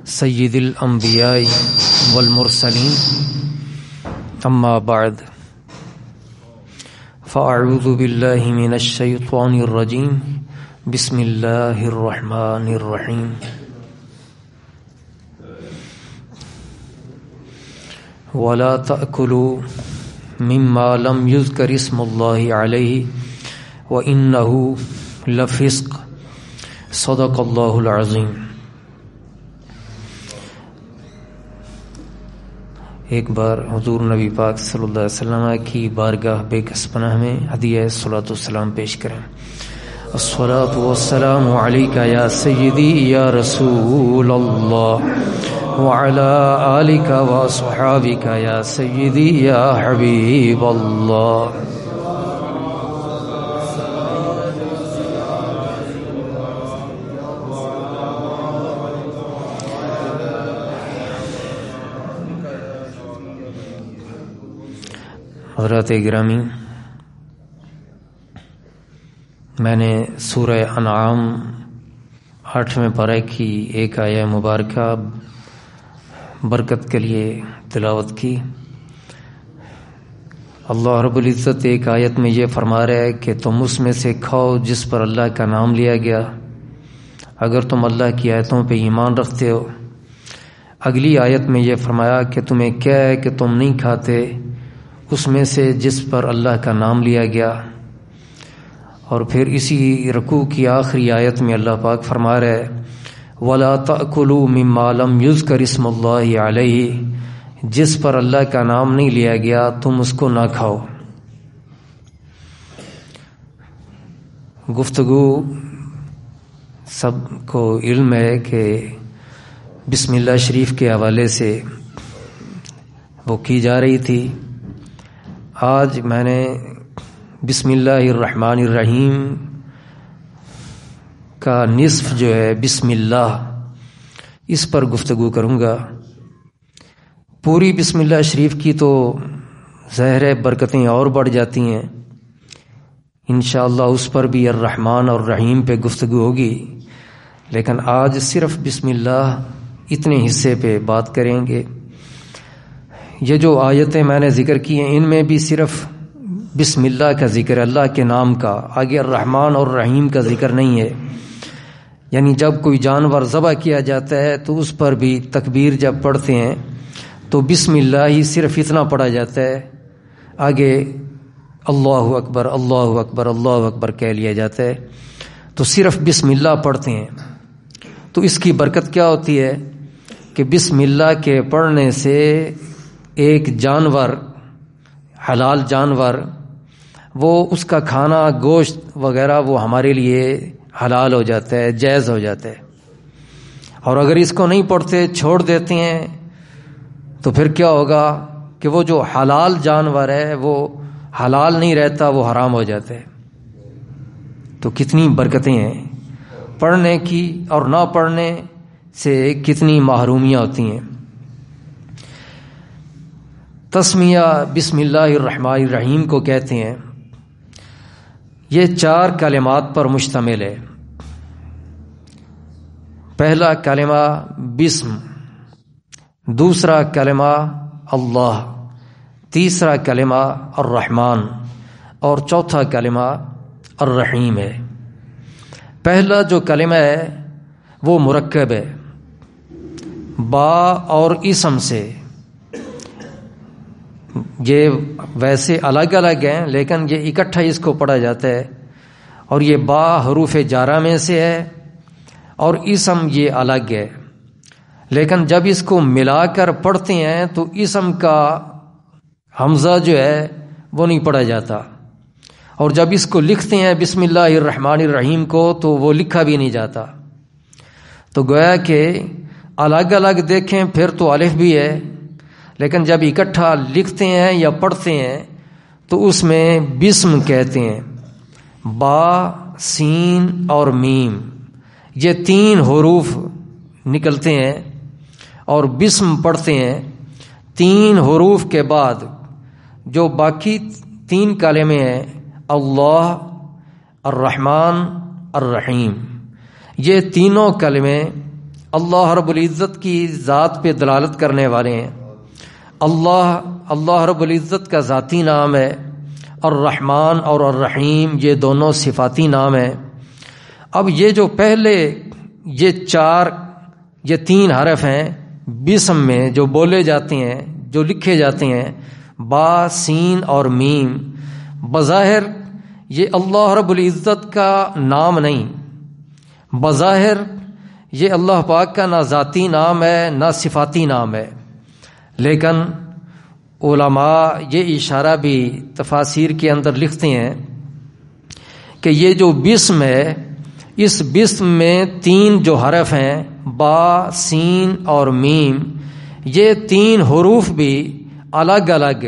سید الانبیاء والمرسلین اما بعد فاعوذ باللہ من الشیطان الرجیم بسم اللہ الرحمن الرحیم ولا تأکلوا مما لم یذکر اسم اللہ علیہ وإنہ لفسق صدق اللہ العظیم۔ ایک بار حضور نبی پاک صلی اللہ علیہ وسلم کی بارگاہ بے کس پناہ میں ہدیہ صلاۃ والسلام پیش کریں۔ الصلاۃ والسلام علیک یا سیدی یا رسول اللہ وعلی آلک واصحابک یا سیدی یا حبیب اللہ۔ حضرات گرامی، میں نے سورہ انعام 8ویں پارہ کی ایک آیہ مبارکہ برکت کے لیے تلاوت کی۔ اللہ رب العزت ایک آیت میں یہ فرما رہا ہے کہ تم اس میں سے کھاؤ جس پر اللہ کا نام لیا گیا، اگر تم اللہ کی آیتوں پہ ایمان رکھتے ہو۔ اگلی آیت میں یہ فرمایا کہ تمہیں کیا ہے کہ تم نہیں کھاتے اس میں سے جس پر اللہ کا نام لیا گیا۔ اور پھر اسی رکوع کی آخری آیت میں اللہ پاک فرما رہے وَلَا تَأْكُلُوا مِمَّا لَمْ يُذْكَرِ اسْمُ اللَّهِ عَلَيْهِ، جس پر اللہ کا نام نہیں لیا گیا تم اس کو نہ کھاؤ۔ گفتگو سب کو علم ہے کہ بسم اللہ شریف کے حوالے سے وہ کی جا رہی تھی۔ آج میں نے بسم اللہ الرحمن الرحیم کا نصف جو ہے بسم اللہ، اس پر گفتگو کروں گا۔ پوری بسم اللہ شریف کی تو ظاہر برکتیں اور بڑھ جاتی ہیں، انشاءاللہ اس پر بھی الرحمن اور الرحیم پہ گفتگو ہوگی، لیکن آج صرف بسم اللہ اتنے حصے پہ بات کریں گے۔ یہ جو آیتیں میں نے ذکر کی ہیں ان میں بھی صرف بسم اللہ کا ذکر ہے، اللہ کے نام کا، آگے الرحمن اور الرحیم کا ذکر نہیں ہے۔ یعنی جب کوئی جانور ذبح کیا جاتا ہے تو اس پر بھی تکبیر جب پڑھتے ہیں تو بسم اللہ ہی صرف اتنا پڑھا جاتا ہے، آگے اللہ اکبر اللہ اکبر اللہ اکبر کہہ لیا جاتا ہے، تو صرف بسم اللہ پڑھتے ہیں۔ تو اس کی برکت کیا ہوتی ہے کہ بسم اللہ کے پڑھنے سے ایک جانور، حلال جانور، وہ اس کا کھانا گوشت وغیرہ وہ ہمارے لیے حلال ہو جاتا ہے، جائز ہو جاتا ہے۔ اور اگر اس کو نہیں پڑھتے چھوڑ دیتے ہیں تو پھر کیا ہوگا کہ وہ جو حلال جانور ہے وہ حلال نہیں رہتا، وہ حرام ہو جاتا ہے۔ تو کتنی برکتیں ہیں پڑھنے کی، اور نہ پڑھنے سے کتنی محرومیاں ہوتی ہیں۔ تسمیہ بسم اللہ الرحمن الرحیم کو کہتے ہیں۔ یہ 4 کلمات پر مشتمل ہے۔ پہلا کلمہ بسم، دوسرا کلمہ اللہ، تیسرا کلمہ الرحمن، اور چوتھا کلمہ الرحیم ہے۔ پہلا جو کلمہ ہے وہ مرکب ہے، با اور اسم سے۔ یہ ویسے الگ الگ ہیں لیکن یہ اکٹھا اس کو پڑھا جاتا ہے، اور یہ با حروف جارہ میں سے ہے اور اسم یہ الگ ہے، لیکن جب اس کو ملا کر پڑھتے ہیں تو اسم کا حمزہ جو ہے وہ نہیں پڑھا جاتا، اور جب اس کو لکھتے ہیں بسم اللہ الرحمن الرحیم کو تو وہ لکھا بھی نہیں جاتا۔ تو گویا کہ الگ الگ دیکھیں پھر تو الف بھی ہے، لیکن جب اکٹھا لکھتے ہیں یا پڑھتے ہیں تو اس میں بسم کہتے ہیں۔ با، سین اور میم، یہ 3 حروف نکلتے ہیں، اور بسم پڑھتے ہیں 3 حروف کے بعد جو باقی 3 کلمے ہیں، اللہ، الرحمن، الرحیم، یہ تینوں کلمے اللہ رب العزت کی ذات پہ دلالت کرنے والے ہیں۔ اللہ رب العزت کا ذاتی نام ہے، الرحمن اور الرحیم یہ دونوں صفاتی نام ہیں۔ اب یہ جو پہلے یہ تین حرف ہیں بسم میں جو بولے جاتے ہیں، جو لکھے جاتے ہیں، با، سین اور میم، بظاہر یہ اللہ رب العزت کا نام نہیں، بظاہر یہ اللہ پاک کا نہ ذاتی نام ہے نہ صفاتی نام ہے، لیکن علماء یہ اشارہ بھی تفاسیر کے اندر لکھتے ہیں کہ یہ جو بسم ہے، اس بسم میں تین جو حرف ہیں با، سین اور میم، یہ تین حروف بھی الگ الگ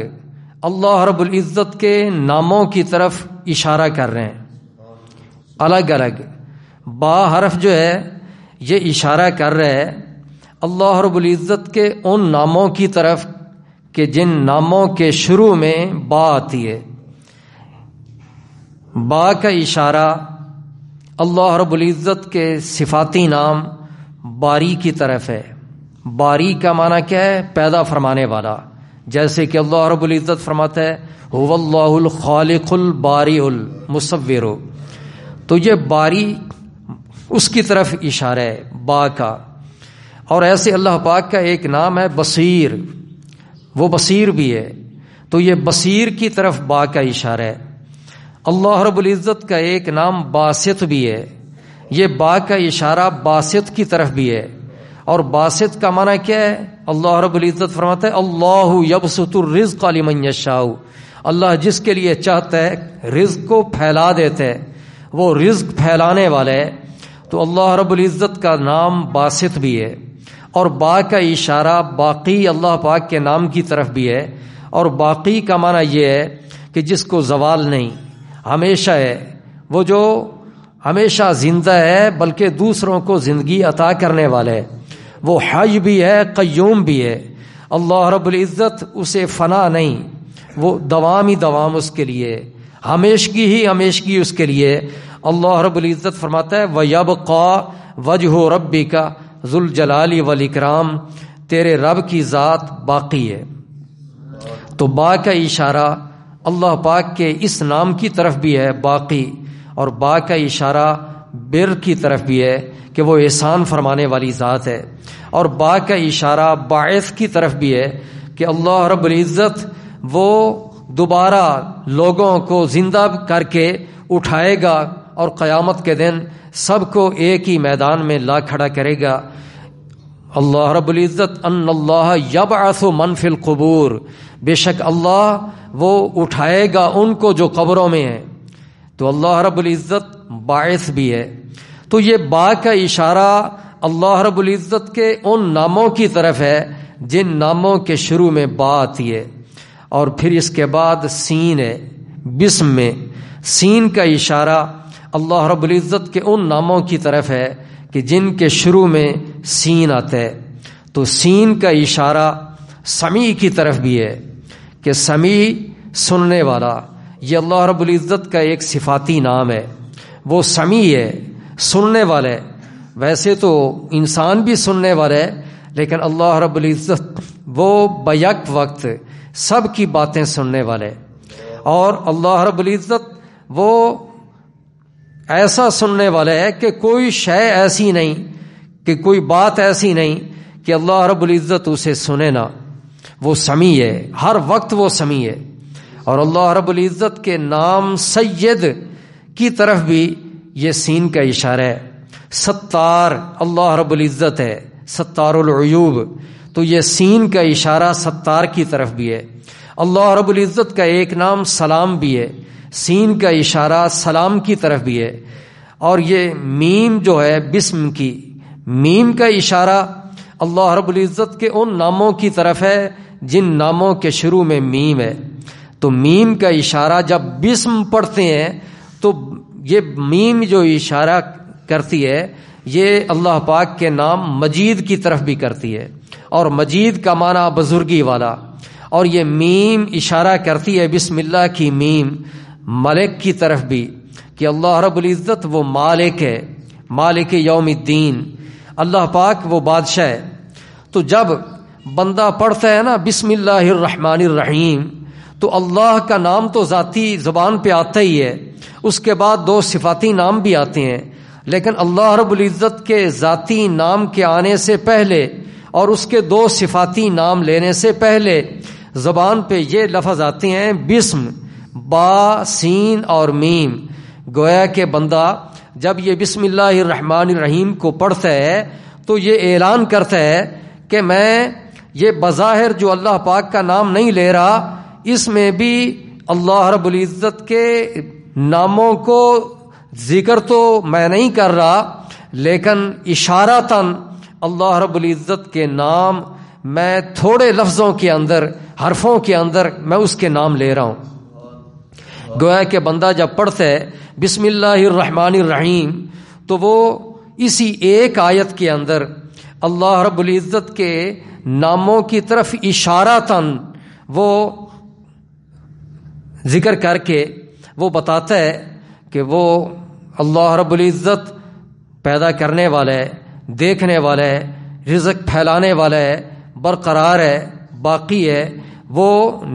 اللہ رب العزت کے ناموں کی طرف اشارہ کر رہے ہیں۔ الگ الگ با حرف جو ہے یہ اشارہ کر رہا ہے اللہ رب العزت کے ان ناموں کی طرف کہ جن ناموں کے شروع میں با آتی ہے۔ با کا اشارہ اللہ رب العزت کے صفاتی نام باری کی طرف ہے۔ باری کا معنی کیا ہے؟ پیدا فرمانے والا، جیسے کہ اللہ رب العزت فرماتا ہے هو اللہ الخالق الباری المصور، تو یہ باری اس کی طرف اشارہ ہے با کا۔ اور ایسے اللہ پاک کا ایک نام ہے بصیر، وہ بصیر بھی ہے، تو یہ بصیر کی طرف با کا اشارہ ہے۔ اللہ رب العزت کا ایک نام باسط بھی ہے، یہ با کا اشارہ باسط کی طرف بھی ہے۔ اور باسط کا معنی کیا ہے؟ اللہ رب العزت فرماتا ہے اللہ یبسط الرزق لمن یشاء، اللہ جس کے لیے چاہتا ہے رزق کو پھیلا دیتا ہے، وہ رزق پھیلانے والا ہے۔ تو اللہ رب العزت کا نام باسط بھی ہے، اور با کا اشارہ باقی اللہ پاک کے نام کی طرف بھی ہے۔ اور باقی کا معنی یہ ہے کہ جس کو زوال نہیں، ہمیشہ ہے، وہ جو ہمیشہ زندہ ہے بلکہ دوسروں کو زندگی عطا کرنے والا ہے، وہ حی بھی ہے، قیوم بھی ہے۔ اللہ رب العزت اسے فنا نہیں، وہ دوام ہی دوام اس کے لیے، ہمیشگی ہی ہمیشگی اس کے لیے۔ اللہ رب العزت فرماتا ہے وَيَبْقَى وَجْهُ رَبِّكَ ذُو الجلال والاکرام، تیرے رب کی ذات باقی ہے۔ تو با کا اشارہ اللہ پاک کے اس نام کی طرف بھی ہے باقی، اور با کا اشارہ بر کی طرف بھی ہے کہ وہ احسان فرمانے والی ذات ہے، اور با کا اشارہ باعث کی طرف بھی ہے کہ اللہ رب العزت وہ دوبارہ لوگوں کو زندہ کر کے اٹھائے گا اور قیامت کے دن سب کو ایک ہی میدان میں لا کھڑا کرے گا۔ اللہ رب العزت ان اللہ یبعث من فی القبور، بے شک اللہ وہ اٹھائے گا ان کو جو قبروں میں ہیں۔ تو اللہ رب العزت باعث بھی ہے۔ تو یہ با کا اشارہ اللہ رب العزت کے ان ناموں کی طرف ہے جن ناموں کے شروع میں با آتی ہے۔ اور پھر اس کے بعد سین ہے، بسم میں سین کا اشارہ اللہ رب العزت کے ان ناموں کی طرف ہے کہ جن کے شروع میں سین آتا ہے۔ تو سین کا اشارہ سمیع کی طرف بھی ہے کہ سمیع سننے والا، یہ اللہ رب العزت کا ایک صفاتی نام ہے، وہ سمیع ہے، سننے والا ہے۔ ویسے تو انسان بھی سننے والا ہے، لیکن اللہ رب العزت وہ بیک وقت سب کی باتیں سننے والے، اور اللہ رب العزت وہ ایسا سننے والا ہے کہ کوئی شے ایسی نہیں، کہ کوئی بات ایسی نہیں کہ اللہ رب العزت اسے سنے نہ، وہ سمیع ہے، ہر وقت وہ سمیع ہے۔ اور اللہ رب العزت کے نام سید کی طرف بھی یہ سین کا اشارہ ہے۔ ستار اللہ رب العزت ہے، ستار العیوب، تو یہ سین کا اشارہ ستار کی طرف بھی ہے۔ اللہ رب العزت کا ایک نام سلام بھی ہے، سین کا اشارہ سلام کی طرف بھی ہے۔ اور یہ میم جو ہے بسم کی، میم کا اشارہ اللہ رب العزت کے ان ناموں کی طرف ہے جن ناموں کے شروع میں میم ہے۔ تو میم کا اشارہ جب بسم پڑھتے ہیں تو یہ میم جو اشارہ کرتی ہے یہ اللہ پاک کے نام مجید کی طرف بھی کرتی ہے، اور مجید کا معنی بزرگی والا۔ اور یہ میم اشارہ کرتی ہے بسم اللہ کی میم ملک کی طرف بھی، کہ اللہ رب العزت وہ مالک ہے، مالک یوم الدین، اللہ پاک وہ بادشاہ ہے. تو جب بندہ پڑھتا ہے نا بسم اللہ الرحمن الرحیم تو اللہ کا نام تو ذاتی زبان پہ آتا ہی ہے، اس کے بعد 2 صفاتی نام بھی آتے ہیں، لیکن اللہ رب العزت کے ذاتی نام کے آنے سے پہلے اور اس کے 2 صفاتی نام لینے سے پہلے زبان پہ یہ لفظ آتے ہیں بسم، با سین اور میم. گویا کہ بندہ جب یہ بسم اللہ الرحمن الرحیم کو پڑھتا ہے تو یہ اعلان کرتا ہے کہ میں یہ بظاہر جو اللہ پاک کا نام نہیں لے رہا، اس میں بھی اللہ رب العزت کے ناموں کو ذکر تو میں نہیں کر رہا، لیکن اشارتاً اللہ رب العزت کے نام میں تھوڑے لفظوں کے اندر، حرفوں کے اندر میں اس کے نام لے رہا ہوں. گویا کہ بندہ جب پڑھتا ہے بسم اللہ الرحمن الرحیم تو وہ اسی ایک آیت کے اندر اللہ رب العزت کے ناموں کی طرف اشارتاً وہ ذکر کر کے وہ بتاتا ہے کہ وہ اللہ رب العزت پیدا کرنے والا ہے، دیکھنے والا ہے، رزق پھیلانے والا ہے، برقرار ہے، باقی ہے، وہ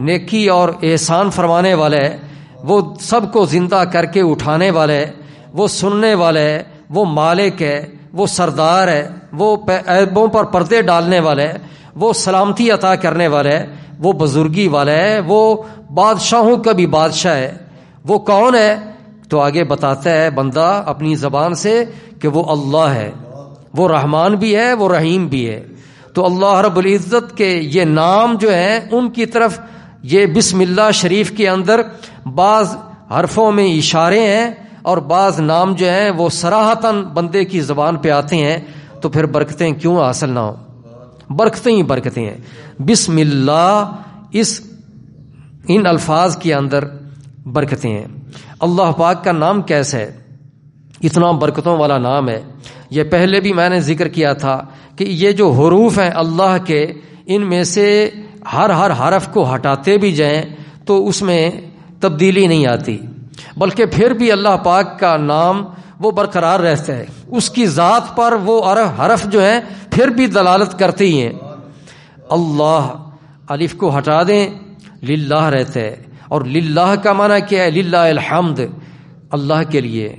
نیکی اور احسان فرمانے والا ہے، وہ سب کو زندہ کر کے اٹھانے والا ہے، وہ سننے والا ہے، وہ مالک ہے، وہ سردار ہے، وہ عیبوں پر پردے ڈالنے والا ہے، وہ سلامتی عطا کرنے والا ہے، وہ بزرگی والا ہے، وہ بادشاہوں کا بھی بادشاہ ہے. وہ کون ہے؟ تو آگے بتاتا ہے بندہ اپنی زبان سے کہ وہ اللہ ہے، وہ رحمان بھی ہے، وہ رحیم بھی ہے. تو اللہ رب العزت کے یہ نام جو ہیں ان کی طرف یہ بسم اللہ شریف کے اندر بعض حرفوں میں اشارے ہیں اور بعض نام جو ہیں وہ صراحتاً بندے کی زبان پہ آتے ہیں، تو پھر برکتیں کیوں حاصل نہ ہو؟ برکتیں ہی برکتیں ہیں. بسم اللہ ان الفاظ کے اندر برکتیں ہیں. اللہ پاک کا نام کیسا ہے؟ اتنا برکتوں والا نام ہے. یہ پہلے بھی میں نے ذکر کیا تھا کہ یہ جو حروف ہیں اللہ کے، ان میں سے ہر حرف کو ہٹاتے بھی جائیں تو اس میں تبدیلی نہیں آتی، بلکہ پھر بھی اللہ پاک کا نام وہ برقرار رہتا ہے. اس کی ذات پر وہ حرف جو ہیں پھر بھی دلالت کرتے ہی ہیں. اللہ الف کو ہٹا دیں للہ رہتا ہے، اور للہ کا معنی کیا ہے؟ للہ الحمد، اللہ کے لیے،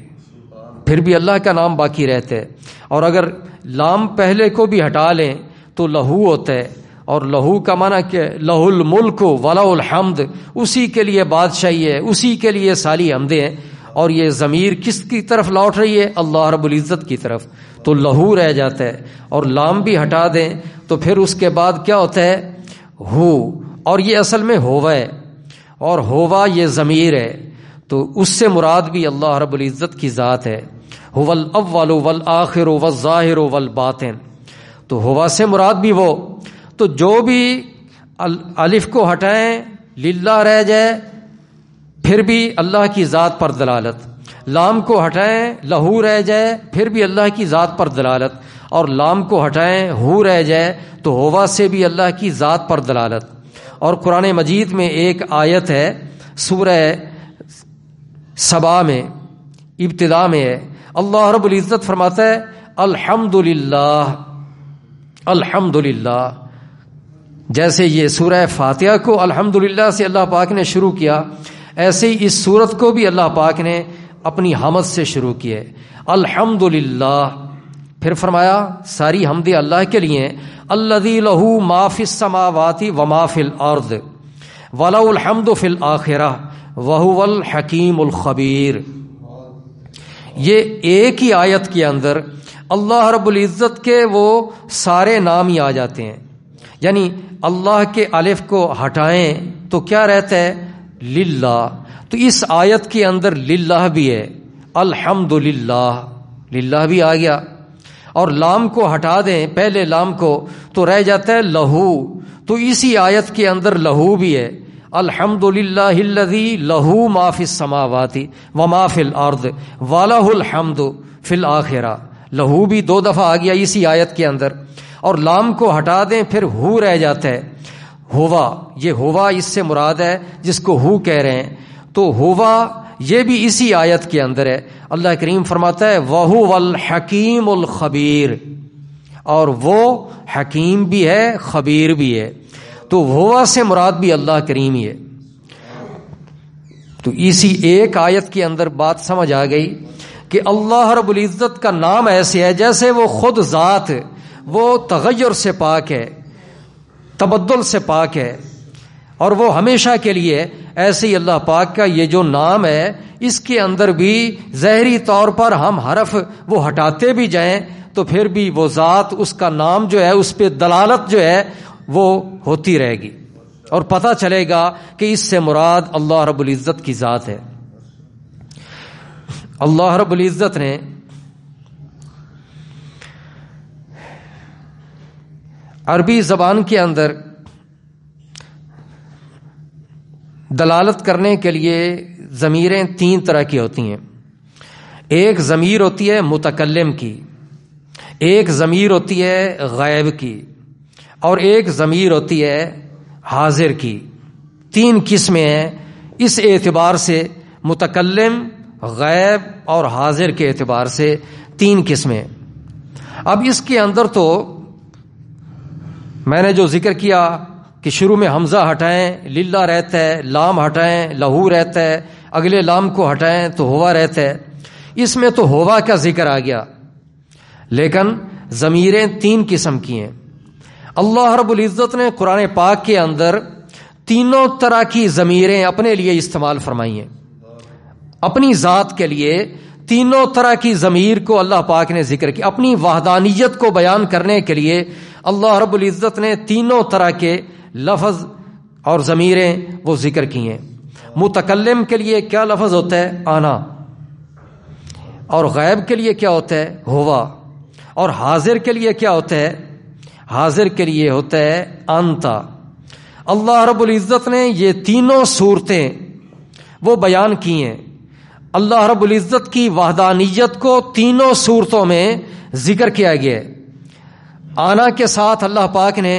پھر بھی اللہ کا نام باقی رہتا ہے. اور اگر لام پہلے کو بھی ہٹا لیں تو لہو ہوتا ہے، اور لہو کا معنی کیا ہے؟ لہ الملک ولہ الحمد، اسی کے لیے بادشاہی ہے، اسی کے لیے ساری حمدیں ہیں. اور یہ ضمیر کس کی طرف لوٹ رہی ہے؟ اللہ رب العزت کی طرف. تو لہو رہ جاتا ہے، اور لام بھی ہٹا دیں تو پھر اس کے بعد کیا ہوتا ہے؟ ہو. اور یہ اصل میں ہووا ہے، اور ہوا یہ ضمیر ہے، تو اس سے مراد بھی اللہ رب العزت کی ذات ہے. هو الاول والآخر والظاہر والباطن. تو ہوا سے مراد بھی وہ. تو جو بھی الف کو ہٹائیں للہ رہ جائے پھر بھی اللہ کی ذات پر دلالت، لام کو ہٹائیں لہو رہ جائے پھر بھی اللہ کی ذات پر دلالت، اور لام کو ہٹائیں ہو رہ جائے تو ہوا سے بھی اللہ کی ذات پر دلالت. اور قرآن مجید میں ایک آیت ہے سورہ سبا میں ابتدا میں ہے، اللہ رب العزت فرماتا ہے الحمدللہ الحمدللہ. جیسے یہ سورہ فاتحہ کو الحمدللہ سے اللہ پاک نے شروع کیا، ایسے ہی اس سورت کو بھی اللہ پاک نے اپنی حمد سے شروع کی ہے، الحمدللہ. پھر فرمایا ساری حمدیں اللہ کے لیے، الذی لہ ما فی السماوات وما فی الارض ولہ الحمد فی الآخرہ وہو الحکیم الخبیر. یہ ایک ہی آیت کے اندر اللہ رب العزت کے وہ سارے نام ہی آ جاتے ہیں. یعنی اللہ کے الف کو ہٹائیں تو کیا رہتا ہے؟ للہ. تو اس آیت کے اندر للہ بھی ہے، الحمدللہ، للہ بھی آ گیا. اور لام کو ہٹا دیں پہلے لام کو تو رہ جاتا ہے لہو. تو اسی آیت کے اندر لہو بھی ہے، الحمدللہ الذی لہ ما فی السماوات وما فی الارض ولہ الحمد فی الآخرہ. لہو بھی 2 دفعہ آ گیا اسی آیت کے اندر. اور لام کو ہٹا دیں پھر ہو رہ جاتا ہے، ہوا. یہ ہوا اس سے مراد ہے جس کو ہو کہہ رہے ہیں. تو ہوا یہ بھی اسی آیت کے اندر ہے. اللہ کریم فرماتا ہے وَهُوَ الْحَكِيمُ الْخَبِيرُ. اور وہ حکیم بھی ہے، خبیر بھی ہے. تو ہوا سے مراد بھی اللہ کریم ہی ہے. تو اسی ایک آیت کے اندر بات سمجھ آ گئی کہ اللہ رب العزت کا نام ایسے ہے جیسے وہ خود ذات وہ تغیر سے پاک ہے، تبدل سے پاک ہے، اور وہ ہمیشہ کے لیے. ایسے ہی اللہ پاک کا یہ جو نام ہے اس کے اندر بھی ظاہری طور پر ہم حرف وہ ہٹاتے بھی جائیں تو پھر بھی وہ ذات، اس کا نام جو ہے اس پہ دلالت جو ہے وہ ہوتی رہے گی، اور پتہ چلے گا کہ اس سے مراد اللہ رب العزت کی ذات ہے. اللہ رب العزت نے عربی زبان کے اندر دلالت کرنے کے لیے ضمیریں 3 طرح کی ہوتی ہیں. ایک ضمیر ہوتی ہے متکلم کی، ایک ضمیر ہوتی ہے غائب کی، اور ایک ضمیر ہوتی ہے حاضر کی. 3 قسمیں ہیں اس اعتبار سے، متکلم، غائب اور حاضر کے اعتبار سے 3 قسمیں. اب اس کے اندر تو میں نے جو ذکر کیا کہ شروع میں حمزہ ہٹائیں للہ رہتا ہے، لام ہٹائیں لہو رہتا ہے، اگلے لام کو ہٹائیں تو ہوا رہتا ہے. اس میں تو ہوا کا ذکر آ گیا، لیکن ضمیریں 3 قسم کی ہیں. اللہ رب العزت نے قرآن پاک کے اندر 3 طرح کی ضمیریں اپنے لیے استعمال فرمائی ہیں. اپنی ذات کے لیے 3 طرح کی ضمیر کو اللہ پاک نے ذکر کی. اپنی وحدانیت کو بیان کرنے کے لیے اللہ رب العزت نے 3 طرح کے لفظ اور ضمیریں وہ ذکر کی ہیں. متکلم کے لیے کیا لفظ ہوتا ہے؟ آنا. اور غائب کے لیے کیا ہوتا ہے؟ ہوا. اور حاضر کے لیے کیا ہوتا ہے؟ حاضر کے لیے ہوتا ہے انتا. اللہ رب العزت نے یہ 3 صورتیں وہ بیان کی ہیں. اللہ رب العزت کی وحدانیت کو 3 صورتوں میں ذکر کیا گیا ہے. آنا کے ساتھ اللہ پاک نے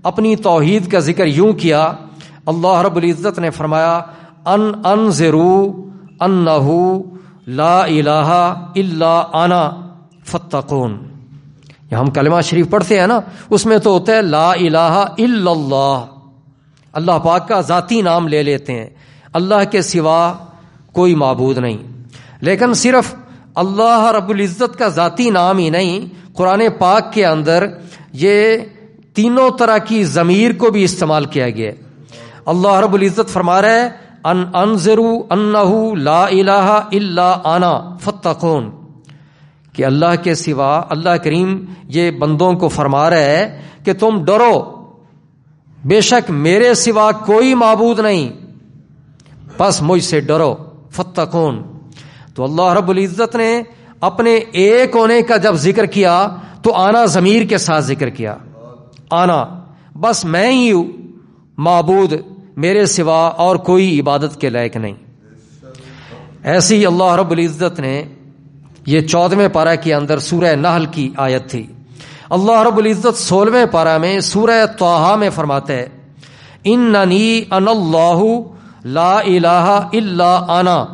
اپنی توحید کا ذکر یوں کیا. اللہ رب العزت نے فرمایا انذروا انہ لا الہ الا انا فاتقون. ہم کلمہ شریف پڑھتے ہیں نا، اس میں تو ہوتا ہے لا الہ الا اللہ. اللہ پاک کا ذاتی نام لے لیتے ہیں، اللہ کے سوا کوئی معبود نہیں. لیکن صرف اللہ رب العزت کا ذاتی نام ہی نہیں، قرآن پاک کے اندر یہ 3 طرح کی ضمیر کو بھی استعمال کیا گیا ہے. اللہ رب العزت فرما رہا ہے انذروا انہ لا الہ الا انا فاتقون، کہ اللہ کے سوا، اللہ کریم یہ بندوں کو فرما رہا ہے کہ تم ڈرو، بے شک میرے سوا کوئی معبود نہیں، بس مجھ سے ڈرو. فاتقون. تو اللہ رب العزت نے اپنے ایک ہونے کا جب ذکر کیا تو آنا ضمیر کے ساتھ ذکر کیا. آنا، بس میں ہی ہوں معبود، میرے سوا اور کوئی عبادت کے لائق نہیں. ایسے ہی اللہ رب العزت نے یہ 14ویں پارہ کے اندر سورہ نحل کی آیت تھی. اللہ رب العزت 16ویں پارہ میں سورہ طٰہٰ میں فرماتے ہیں اننی انا اللہ لا الہ الا انا،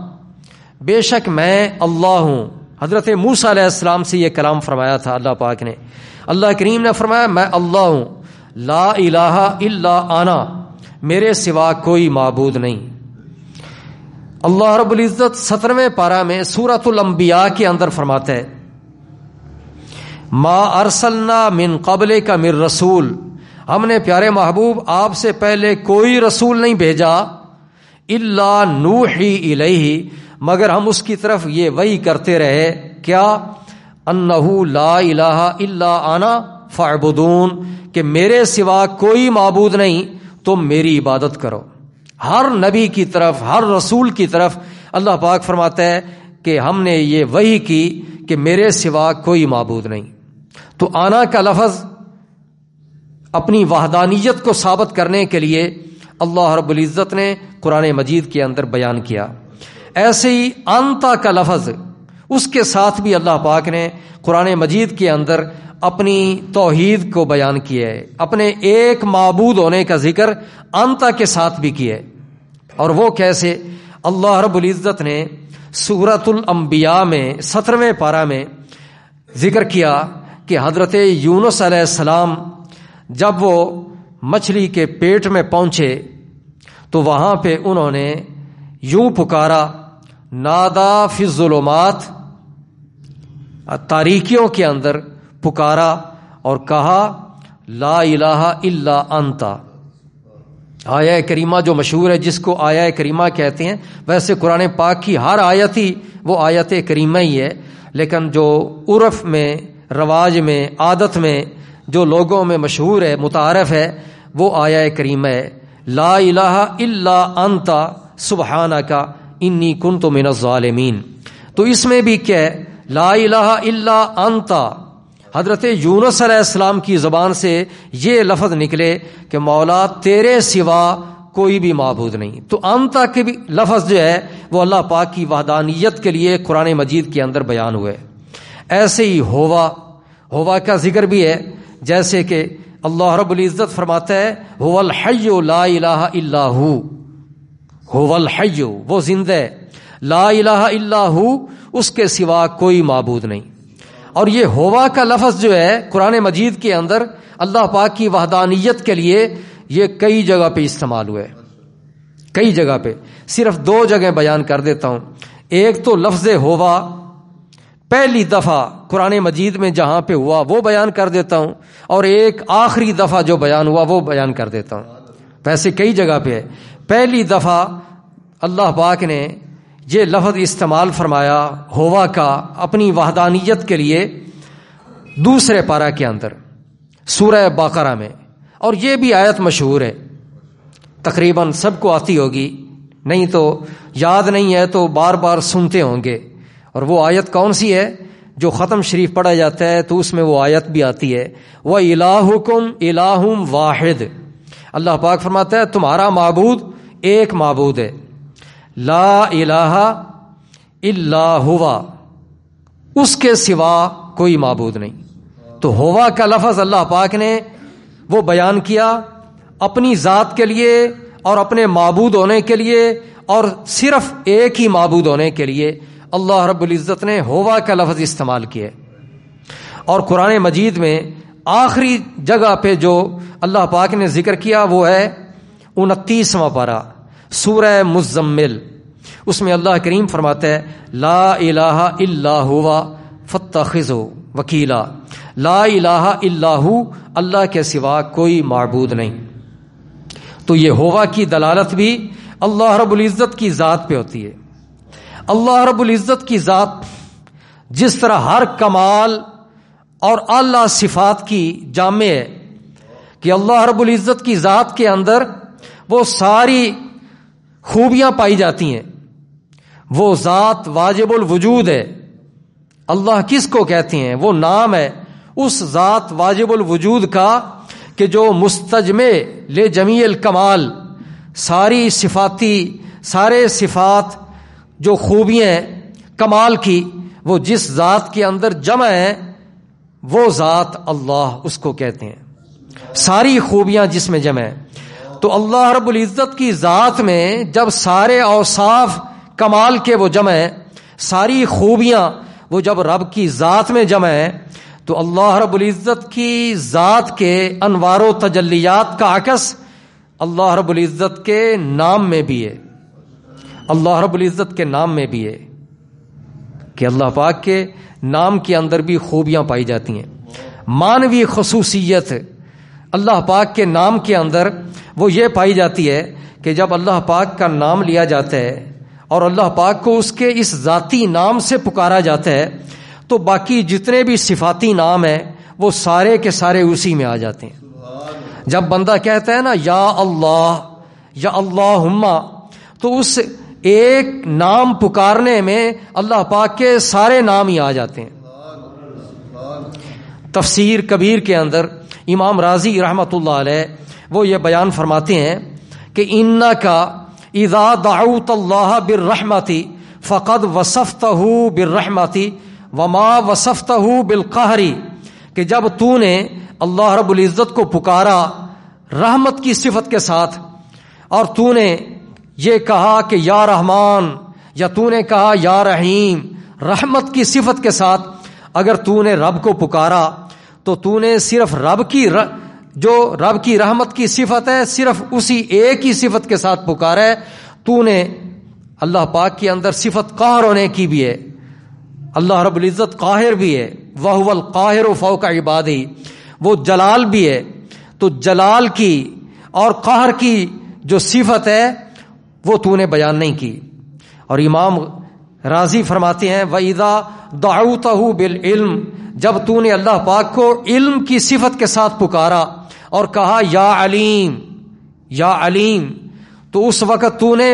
بے شک میں اللہ ہوں. حضرت موسیٰ علیہ السلام سے یہ کلام فرمایا تھا اللہ پاک نے. اللہ کریم نے فرمایا میں اللہ ہوں، لا الہ الا انا، میرے سوا کوئی معبود نہیں. اللہ رب العزت 17ویں پارہ میں سورۃ الانبیاء کے اندر فرماتا ہے ما ارسلنا من قبلک من رسول، ہم نے پیارے محبوب آپ سے پہلے کوئی رسول نہیں بھیجا، الا نوحی الیہ، مگر ہم اس کی طرف یہ وحی کرتے رہے کیا؟ انہ لا الہ الا انا فاعبدون، کہ میرے سوا کوئی معبود نہیں، تم میری عبادت کرو. ہر نبی کی طرف، ہر رسول کی طرف اللہ پاک فرماتا ہے کہ ہم نے یہ وحی کی کہ میرے سوا کوئی معبود نہیں. تو آنا کا لفظ اپنی وحدانیت کو ثابت کرنے کے لیے اللہ رب العزت نے قرآن مجید کے اندر بیان کیا. ایسے ہی انتا کا لفظ اس کے ساتھ بھی اللہ پاک نے قرآن مجید کے اندر اپنی توحید کو بیان کیا ہے، اپنے ایک معبود ہونے کا ذکر انتا کے ساتھ بھی کیا ہے. اور وہ کیسے؟ اللہ رب العزت نے سورۃ الانبیاء میں 17ویں پارہ میں ذکر کیا کہ حضرت یونس علیہ السلام جب وہ مچھلی کے پیٹ میں پہنچے تو وہاں پہ انہوں نے یوں پکارا، نادا فی الظلمات، تاریکیوں کے اندر پکارا اور کہا لا الہ الا انت۔ آیہ کریمہ جو مشہور ہے، جس کو آیہ کریمہ کہتے ہیں، ویسے قرآن پاک کی ہر آیت ہی وہ آیت کریمہ ہی ہے، لیکن جو عرف میں، رواج میں، عادت میں جو لوگوں میں مشہور ہے، متعارف ہے، وہ آیہ کریمہ ہے، لا الہ الا انت سبحانک انی کنت من الظالمین۔ تو اس میں بھی کیا ہے، لا الہ الا انت، حضرت یونس علیہ السلام کی زبان سے یہ لفظ نکلے کہ مولا تیرے سوا کوئی بھی معبود نہیں۔ تو انتا کے بھی لفظ جو ہے وہ اللہ پاک کی وحدانیت کے لیے قرآن مجید کے اندر بیان ہوئے۔ ایسے ہی ہوا کا ذکر بھی ہے، جیسے کہ اللہ رب العزت فرماتا ہے هو الحی لا الہ الا ہو، هو الحی، وہ زندہ ہے، لا الہ الا ہو، اس کے سوا کوئی معبود نہیں۔ اور یہ ہوا کا لفظ جو ہے قرآن مجید کے اندر اللہ پاک کی وحدانیت کے لیے یہ کئی جگہ پہ استعمال ہوئے، کئی جگہ پہ، صرف 2 جگہ بیان کر دیتا ہوں۔ ایک تو لفظ ہوا پہلی دفعہ قرآن مجید میں جہاں پہ ہوا وہ بیان کر دیتا ہوں، اور ایک آخری دفعہ جو بیان ہوا وہ بیان کر دیتا ہوں۔ ویسے کئی جگہ پہ ہے۔ پہلی دفعہ اللہ پاک نے یہ لفظ استعمال فرمایا ہوا کا اپنی وحدانیت کے لیے دوسرے پارہ کے اندر سورہ بقرہ میں، اور یہ بھی آیت مشہور ہے، تقریباً سب کو آتی ہوگی، نہیں تو یاد نہیں ہے تو بار بار سنتے ہوں گے۔ اور وہ آیت کون سی ہے؟ جو ختم شریف پڑھا جاتا ہے تو اس میں وہ آیت بھی آتی ہے، وَإِلَٰهُكُمْ إِلَٰهٌ وَاحِدٌ، اللہ پاک فرماتا ہے تمہارا معبود ایک معبود ہے، لا الہ الا ہوا، اس کے سوا کوئی معبود نہیں۔ تو ہوا کا لفظ اللہ پاک نے وہ بیان کیا اپنی ذات کے لیے اور اپنے معبود ہونے کے لیے، اور صرف ایک ہی معبود ہونے کے لیے اللہ رب العزت نے ہوا کا لفظ استعمال کیا۔ اور قرآن مجید میں آخری جگہ پہ جو اللہ پاک نے ذکر کیا وہ ہے 29واں پارہ سورہ مزمل، اس میں اللہ کریم فرماتا ہے لا الہ الا ہوا فاتخذہ وکیلا، لا الہ الا ہو، اللہ کے سوا کوئی معبود نہیں۔ تو یہ ہوا کی دلالت بھی اللہ رب العزت کی ذات پہ ہوتی ہے۔ اللہ رب العزت کی ذات جس طرح ہر کمال اور اعلیٰ صفات کی جامع ہے کہ اللہ رب العزت کی ذات کے اندر وہ ساری خوبیاں پائی جاتی ہیں، وہ ذات واجب الوجود ہے۔ اللہ کس کو کہتے ہیں؟ وہ نام ہے اس ذات واجب الوجود کا کہ جو مستجمع لے جمیع الکمال، ساری صفاتی، سارے صفات جو خوبیاں ہیں کمال کی، وہ جس ذات کے اندر جمع ہے وہ ذات اللہ اس کو کہتے ہیں، ساری خوبیاں جس میں جمع ہے۔ تو اللہ رب العزت کی ذات میں جب سارے اوصاف کمال کے وہ جمع ہیں، ساری خوبیاں وہ جب رب کی ذات میں جمع ہیں، تو اللہ رب العزت کی ذات کے انوار و تجلیات کا عکس اللہ رب العزت کے نام میں بھی ہے، اللہ رب العزت کے نام میں بھی ہے کہ اللہ پاک کے نام کے اندر بھی خوبیاں پائی جاتی ہیں۔ مانوی خصوصیت اللہ پاک کے نام کے اندر وہ یہ پائی جاتی ہے کہ جب اللہ پاک کا نام لیا جاتا ہے اور اللہ پاک کو اس کے اس ذاتی نام سے پکارا جاتا ہے تو باقی جتنے بھی صفاتی نام ہیں وہ سارے کے سارے اسی میں آ جاتے ہیں۔ جب بندہ کہتا ہے نا یا اللہ یا اللہم، تو اس ایک نام پکارنے میں اللہ پاک کے سارے نام ہی آ جاتے ہیں۔ تفسیر کبیر کے اندر امام رازی رحمۃ اللہ علیہ وہ یہ بیان فرماتے ہیں کہ انکا اذا دعوت اللہ بالرحمت فقد وصفتہ بالرحمت وما وصفتہ بالقہر، کہ جب تو نے اللہ رب العزت کو پکارا رحمت کی صفت کے ساتھ، اور تو نے یہ کہا کہ یا رحمان، یا تو نے کہا یا رحیم رحمت کی صفت کے ساتھ، اگر تو نے رب کو پکارا تو تو نے صرف جو رب کی رحمت کی صفت ہے صرف اسی ایک ہی صفت کے ساتھ پکارا ہے. تو نے اللہ پاک کے اندر صفت قہر ہونے کی بھی ہے. اللہ رب العزت قاہر بھی ہے. وَهُوَ الْقَاهِرُ فَوْقَ عِبَادِهِ، وہ جلال بھی ہے. تو جلال کی اور قہر کی جو صفت ہے وہ تو نے بیان نہیں کی. اور امام راضی فرماتے ہیں وَإِذَا دَعَوْتَهُ بِالْعِلْمِ، جب تو نے اللہ پاک کو علم کی صفت کے ساتھ پکارا اور کہا یا علیم یا علیم، تو اس وقت تو نے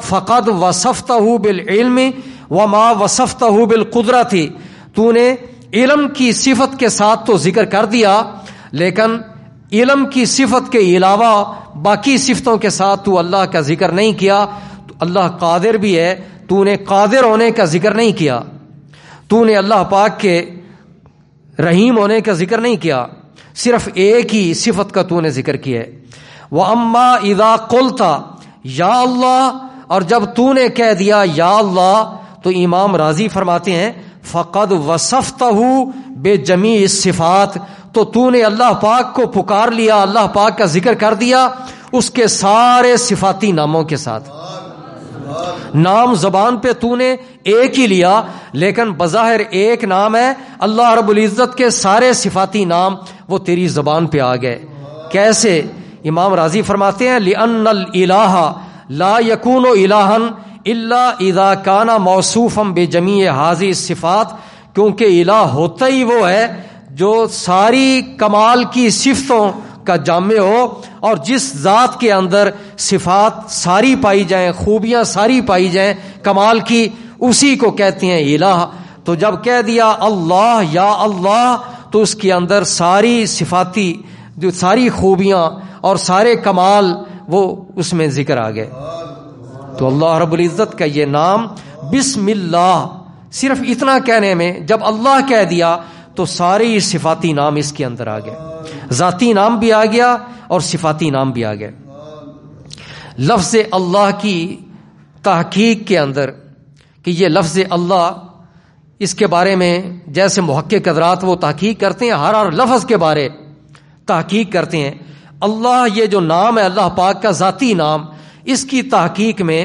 فقد وصفتہ بالعلم وما وصفتہ بالقدرت، تو نے علم کی صفت کے ساتھ تو ذکر کر دیا، لیکن علم کی صفت کے علاوہ باقی صفتوں کے ساتھ تو اللہ کا ذکر نہیں کیا. تو اللہ قادر بھی ہے، تو نے قادر ہونے کا ذکر نہیں کیا. تو نے اللہ پاک کے رحیم ہونے کا ذکر نہیں کیا، صرف ایک ہی صفت کا تو نے ذکر کیا ہے. وَأَمَّا إِذَا قُلْتَ یا اللہ، اور جب تو نے کہہ دیا یا اللہ، تو امام راضی فرماتے ہیں فقد وصفتہ بجمیع الصفات، تو نے اللہ پاک کو پکار لیا، اللہ پاک کا ذکر کر دیا اس کے سارے صفاتی ناموں کے ساتھ. نام زبان پہ تو نے ایک ہی لیا، لیکن بظاہر ایک نام ہے، اللہ رب العزت کے سارے صفاتی نام وہ تیری زبان پہ آ گئے. کیسے؟ امام راضی فرماتے ہیں لِأَنَّ الْإِلَٰهَ لَا يَكُونُ إِلَٰهًا إِلَّا إِذَا كَانَ مَوْصُوفًا بِجَمِيعِ هَٰذِهِ الصِّفَاتِ، کیونکہ الہ ہوتا ہی وہ ہے جو ساری کمال کی صفتوں کا جامع ہو، اور جس ذات کے اندر صفات ساری پائی جائیں، خوبیاں ساری پائی جائیں کمال کی، اسی کو کہتے ہیں الہ. تو جب کہہ دیا اللہ یا اللہ، تو اس کے اندر ساری صفاتی جو ساری خوبیاں اور سارے کمال وہ اس میں ذکر آ گئے. تو اللہ رب العزت کا یہ نام بسم اللہ، صرف اتنا کہنے میں جب اللہ کہہ دیا تو سارے صفاتی نام اس کے اندر آ گئے، ذاتی نام بھی آ گیا اور صفاتی نام بھی آ گئے. لفظ اللہ کی تحقیق کے اندر کہ یہ لفظ اللہ، اس کے بارے میں جیسے محقق حضرات وہ تحقیق کرتے ہیں، ہر لفظ کے بارے تحقیق کرتے ہیں. اللہ یہ جو نام ہے اللہ پاک کا ذاتی نام، اس کی تحقیق میں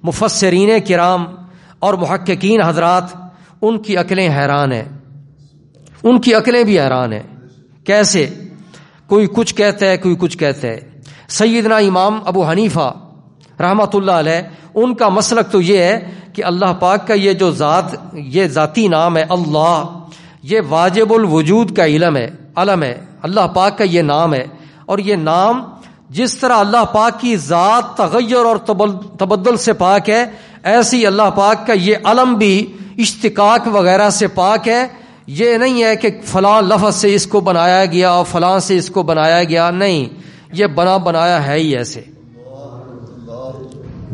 مفسرین کرام اور محققین حضرات ان کی عقلیں حیران ہیں، ان کی عقلیں بھی حیران ہیں. کیسے؟ کوئی کچھ کہتا ہے، کوئی کچھ کہتا ہے. سیدنا امام ابو حنیفہ رحمۃ اللہ علیہ، ان کا مسلک تو یہ ہے کہ اللہ پاک کا یہ جو یہ ذاتی نام ہے اللہ، یہ واجب الوجود کا علم ہے، اللہ پاک کا یہ نام ہے. اور یہ نام جس طرح اللہ پاک کی ذات تغیر اور تبدل سے پاک ہے، ایسے ہی اللہ پاک کا یہ علم بھی اشتقاق وغیرہ سے پاک ہے. یہ نہیں ہے کہ فلاں لفظ سے اس کو بنایا گیا اور فلاں سے اس کو بنایا گیا، نہیں، یہ بنایا ہے ہی ایسے.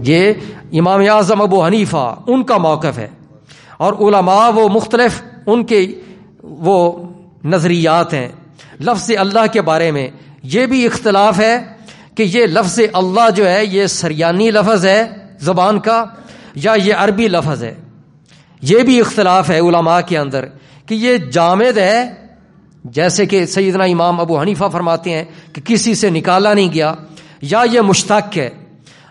یہ امام اعظم ابو حنیفہ ان کا موقف ہے، اور علماء وہ مختلف ان کے وہ نظریات ہیں. لفظ اللہ کے بارے میں یہ بھی اختلاف ہے کہ یہ لفظ اللہ جو ہے یہ سریانی لفظ ہے زبان کا یا یہ عربی لفظ ہے. یہ بھی اختلاف ہے علماء کے اندر کہ یہ جامد ہے، جیسے کہ سیدنا امام ابو حنیفہ فرماتے ہیں کہ کسی سے نکالا نہیں گیا، یا یہ مشتق ہے.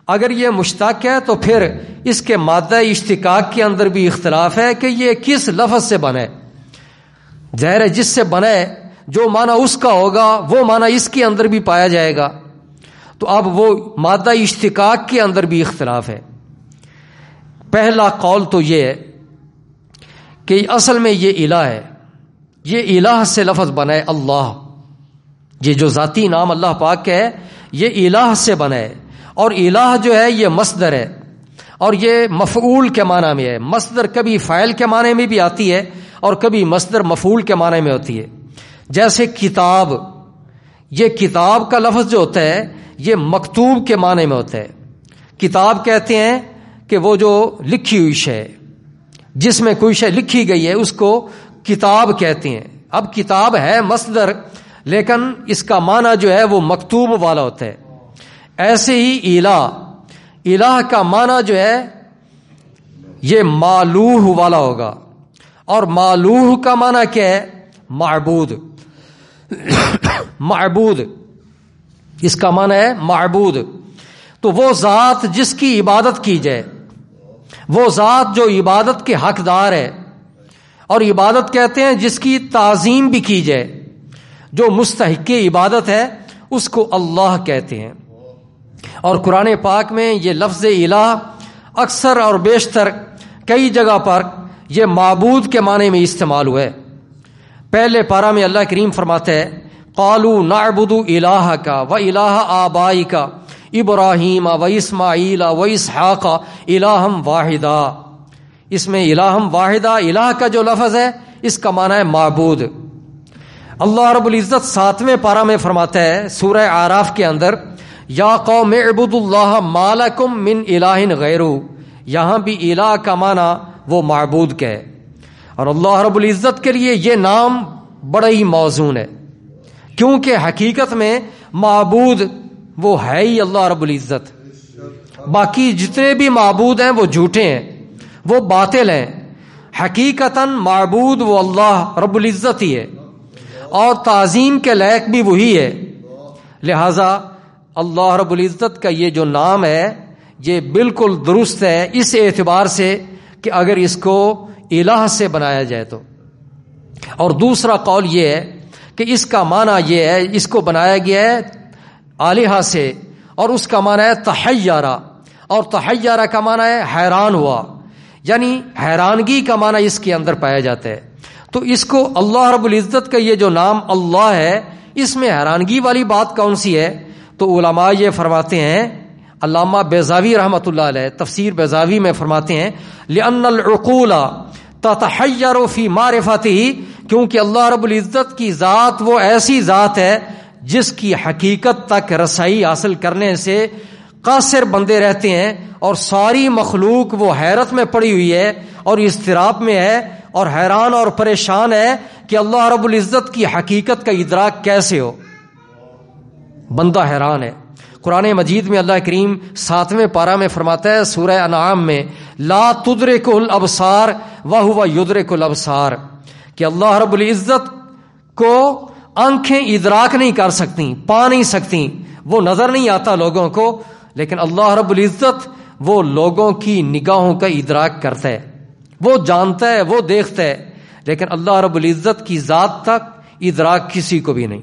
اگر یہ مشتق ہے تو پھر اس کے مادہ اشتقاق کے اندر بھی اختلاف ہے کہ یہ کس لفظ سے بنے. ظاہر ہے جس سے بنے جو معنی اس کا ہوگا وہ معنی اس کے اندر بھی پایا جائے گا. تو اب وہ مادہ اشتقاق کے اندر بھی اختلاف ہے. پہلا قول تو یہ ہے کہ اصل میں یہ الہ ہے، یہ الہ سے لفظ بنا ہے اللہ. یہ جو ذاتی نام اللہ پاک کا ہے یہ الہ سے بنا ہے، اور الہ جو ہے یہ مصدر ہے، اور یہ مفعول کے معنی میں ہے. مصدر کبھی فاعل کے معنی میں بھی آتی ہے اور کبھی مصدر مفعول کے معنی میں ہوتی ہے. جیسے کتاب، یہ کتاب کا لفظ جو ہوتا ہے یہ مکتوب کے معنی میں ہوتا ہے. کتاب کہتے ہیں کہ وہ جو لکھی ہوئی شے، جس میں کوئی شے لکھی گئی ہے اس کو کتاب کہتے ہیں. اب کتاب ہے مصدر، لیکن اس کا معنی جو ہے وہ مکتوب والا ہوتا ہے. ایسے ہی الہ کا معنی جو ہے یہ معلوہ والا ہوگا، اور معلوہ کا معنی کیا ہے؟ معبود. معبود، اس کا معنی ہے معبود، تو وہ ذات جس کی عبادت کی جائے، وہ ذات جو عبادت کے حقدار ہے، اور عبادت کہتے ہیں جس کی تعظیم بھی کی جائے، جو مستحق عبادت ہے اس کو اللہ کہتے ہیں۔ اور قرآن پاک میں یہ لفظ الہ اکثر اور بیشتر کئی جگہ پر یہ معبود کے معنی میں استعمال ہوا ہے۔ پہلے پارہ میں اللہ کریم فرماتا ہے قالوا نعبد الہک و الہ آبائک ابراہیم و اسماعیل و اسحاق الہم واحدا۔ اس میں الہم واحدہ، الہ کا جو لفظ ہے اس کا معنی ہے معبود۔ اللہ رب العزت 7ویں پارہ میں فرماتا ہے سورہ اعراف کے اندر یا قوم اعبدوا اللہ ما لکم من الہ غیرہ، یہاں بھی الہ کا معنی وہ معبود کا ہے۔ اور اللہ رب العزت کے لیے یہ نام بڑا ہی موزون ہے، کیونکہ حقیقت میں معبود وہ ہے ہی اللہ رب العزت، باقی جتنے بھی معبود ہیں وہ جھوٹے ہیں، وہ باطل ہیں۔ حقیقتاً معبود وہ اللہ رب العزت ہی ہے، اور تعظیم کے لائق بھی وہی ہے۔ لہذا اللہ رب العزت کا یہ جو نام ہے یہ بالکل درست ہے اس اعتبار سے کہ اگر اس کو الہ سے بنایا جائے تو۔ اور دوسرا قول یہ ہے کہ اس کا معنی یہ ہے، اس کو بنایا گیا ہے آلہہ سے، اور اس کا معنی ہے تحیرہ، اور تحیرہ کا معنی ہے حیران ہوا، یعنی حیرانگی کا معنی اس کے اندر پایا جاتا ہے۔ تو اس کو اللہ رب العزت کا یہ جو نام اللہ ہے اس میں حیرانگی والی بات کون سی ہے؟ تو علماء یہ فرماتے ہیں، علامہ بیضاوی رحمۃ اللہ علیہ تفسیر بیضاوی میں فرماتے ہیں لأن العقول تتحیر فی معرفته، کیونکہ اللہ رب العزت کی ذات وہ ایسی ذات ہے جس کی حقیقت تک رسائی حاصل کرنے سے قاصر بندے رہتے ہیں، اور ساری مخلوق وہ حیرت میں پڑی ہوئی ہے اور اضطراب میں ہے اور حیران اور پریشان ہے کہ اللہ رب العزت کی حقیقت کا ادراک کیسے ہو، بندہ حیران ہے۔ قرآن مجید میں اللہ کریم 7ویں پارہ میں فرماتا ہے سورہ انعام میں لا تدرک الابصار وہو یدرک الابصار، کہ اللہ رب العزت کو آنکھیں ادراک نہیں کر سکتی، پا نہیں سکتی، وہ نظر نہیں آتا لوگوں کو، لیکن اللہ رب العزت وہ لوگوں کی نگاہوں کا ادراک کرتا ہے، وہ جانتا ہے، وہ دیکھتا ہے، لیکن اللہ رب العزت کی ذات تک ادراک کسی کو بھی نہیں۔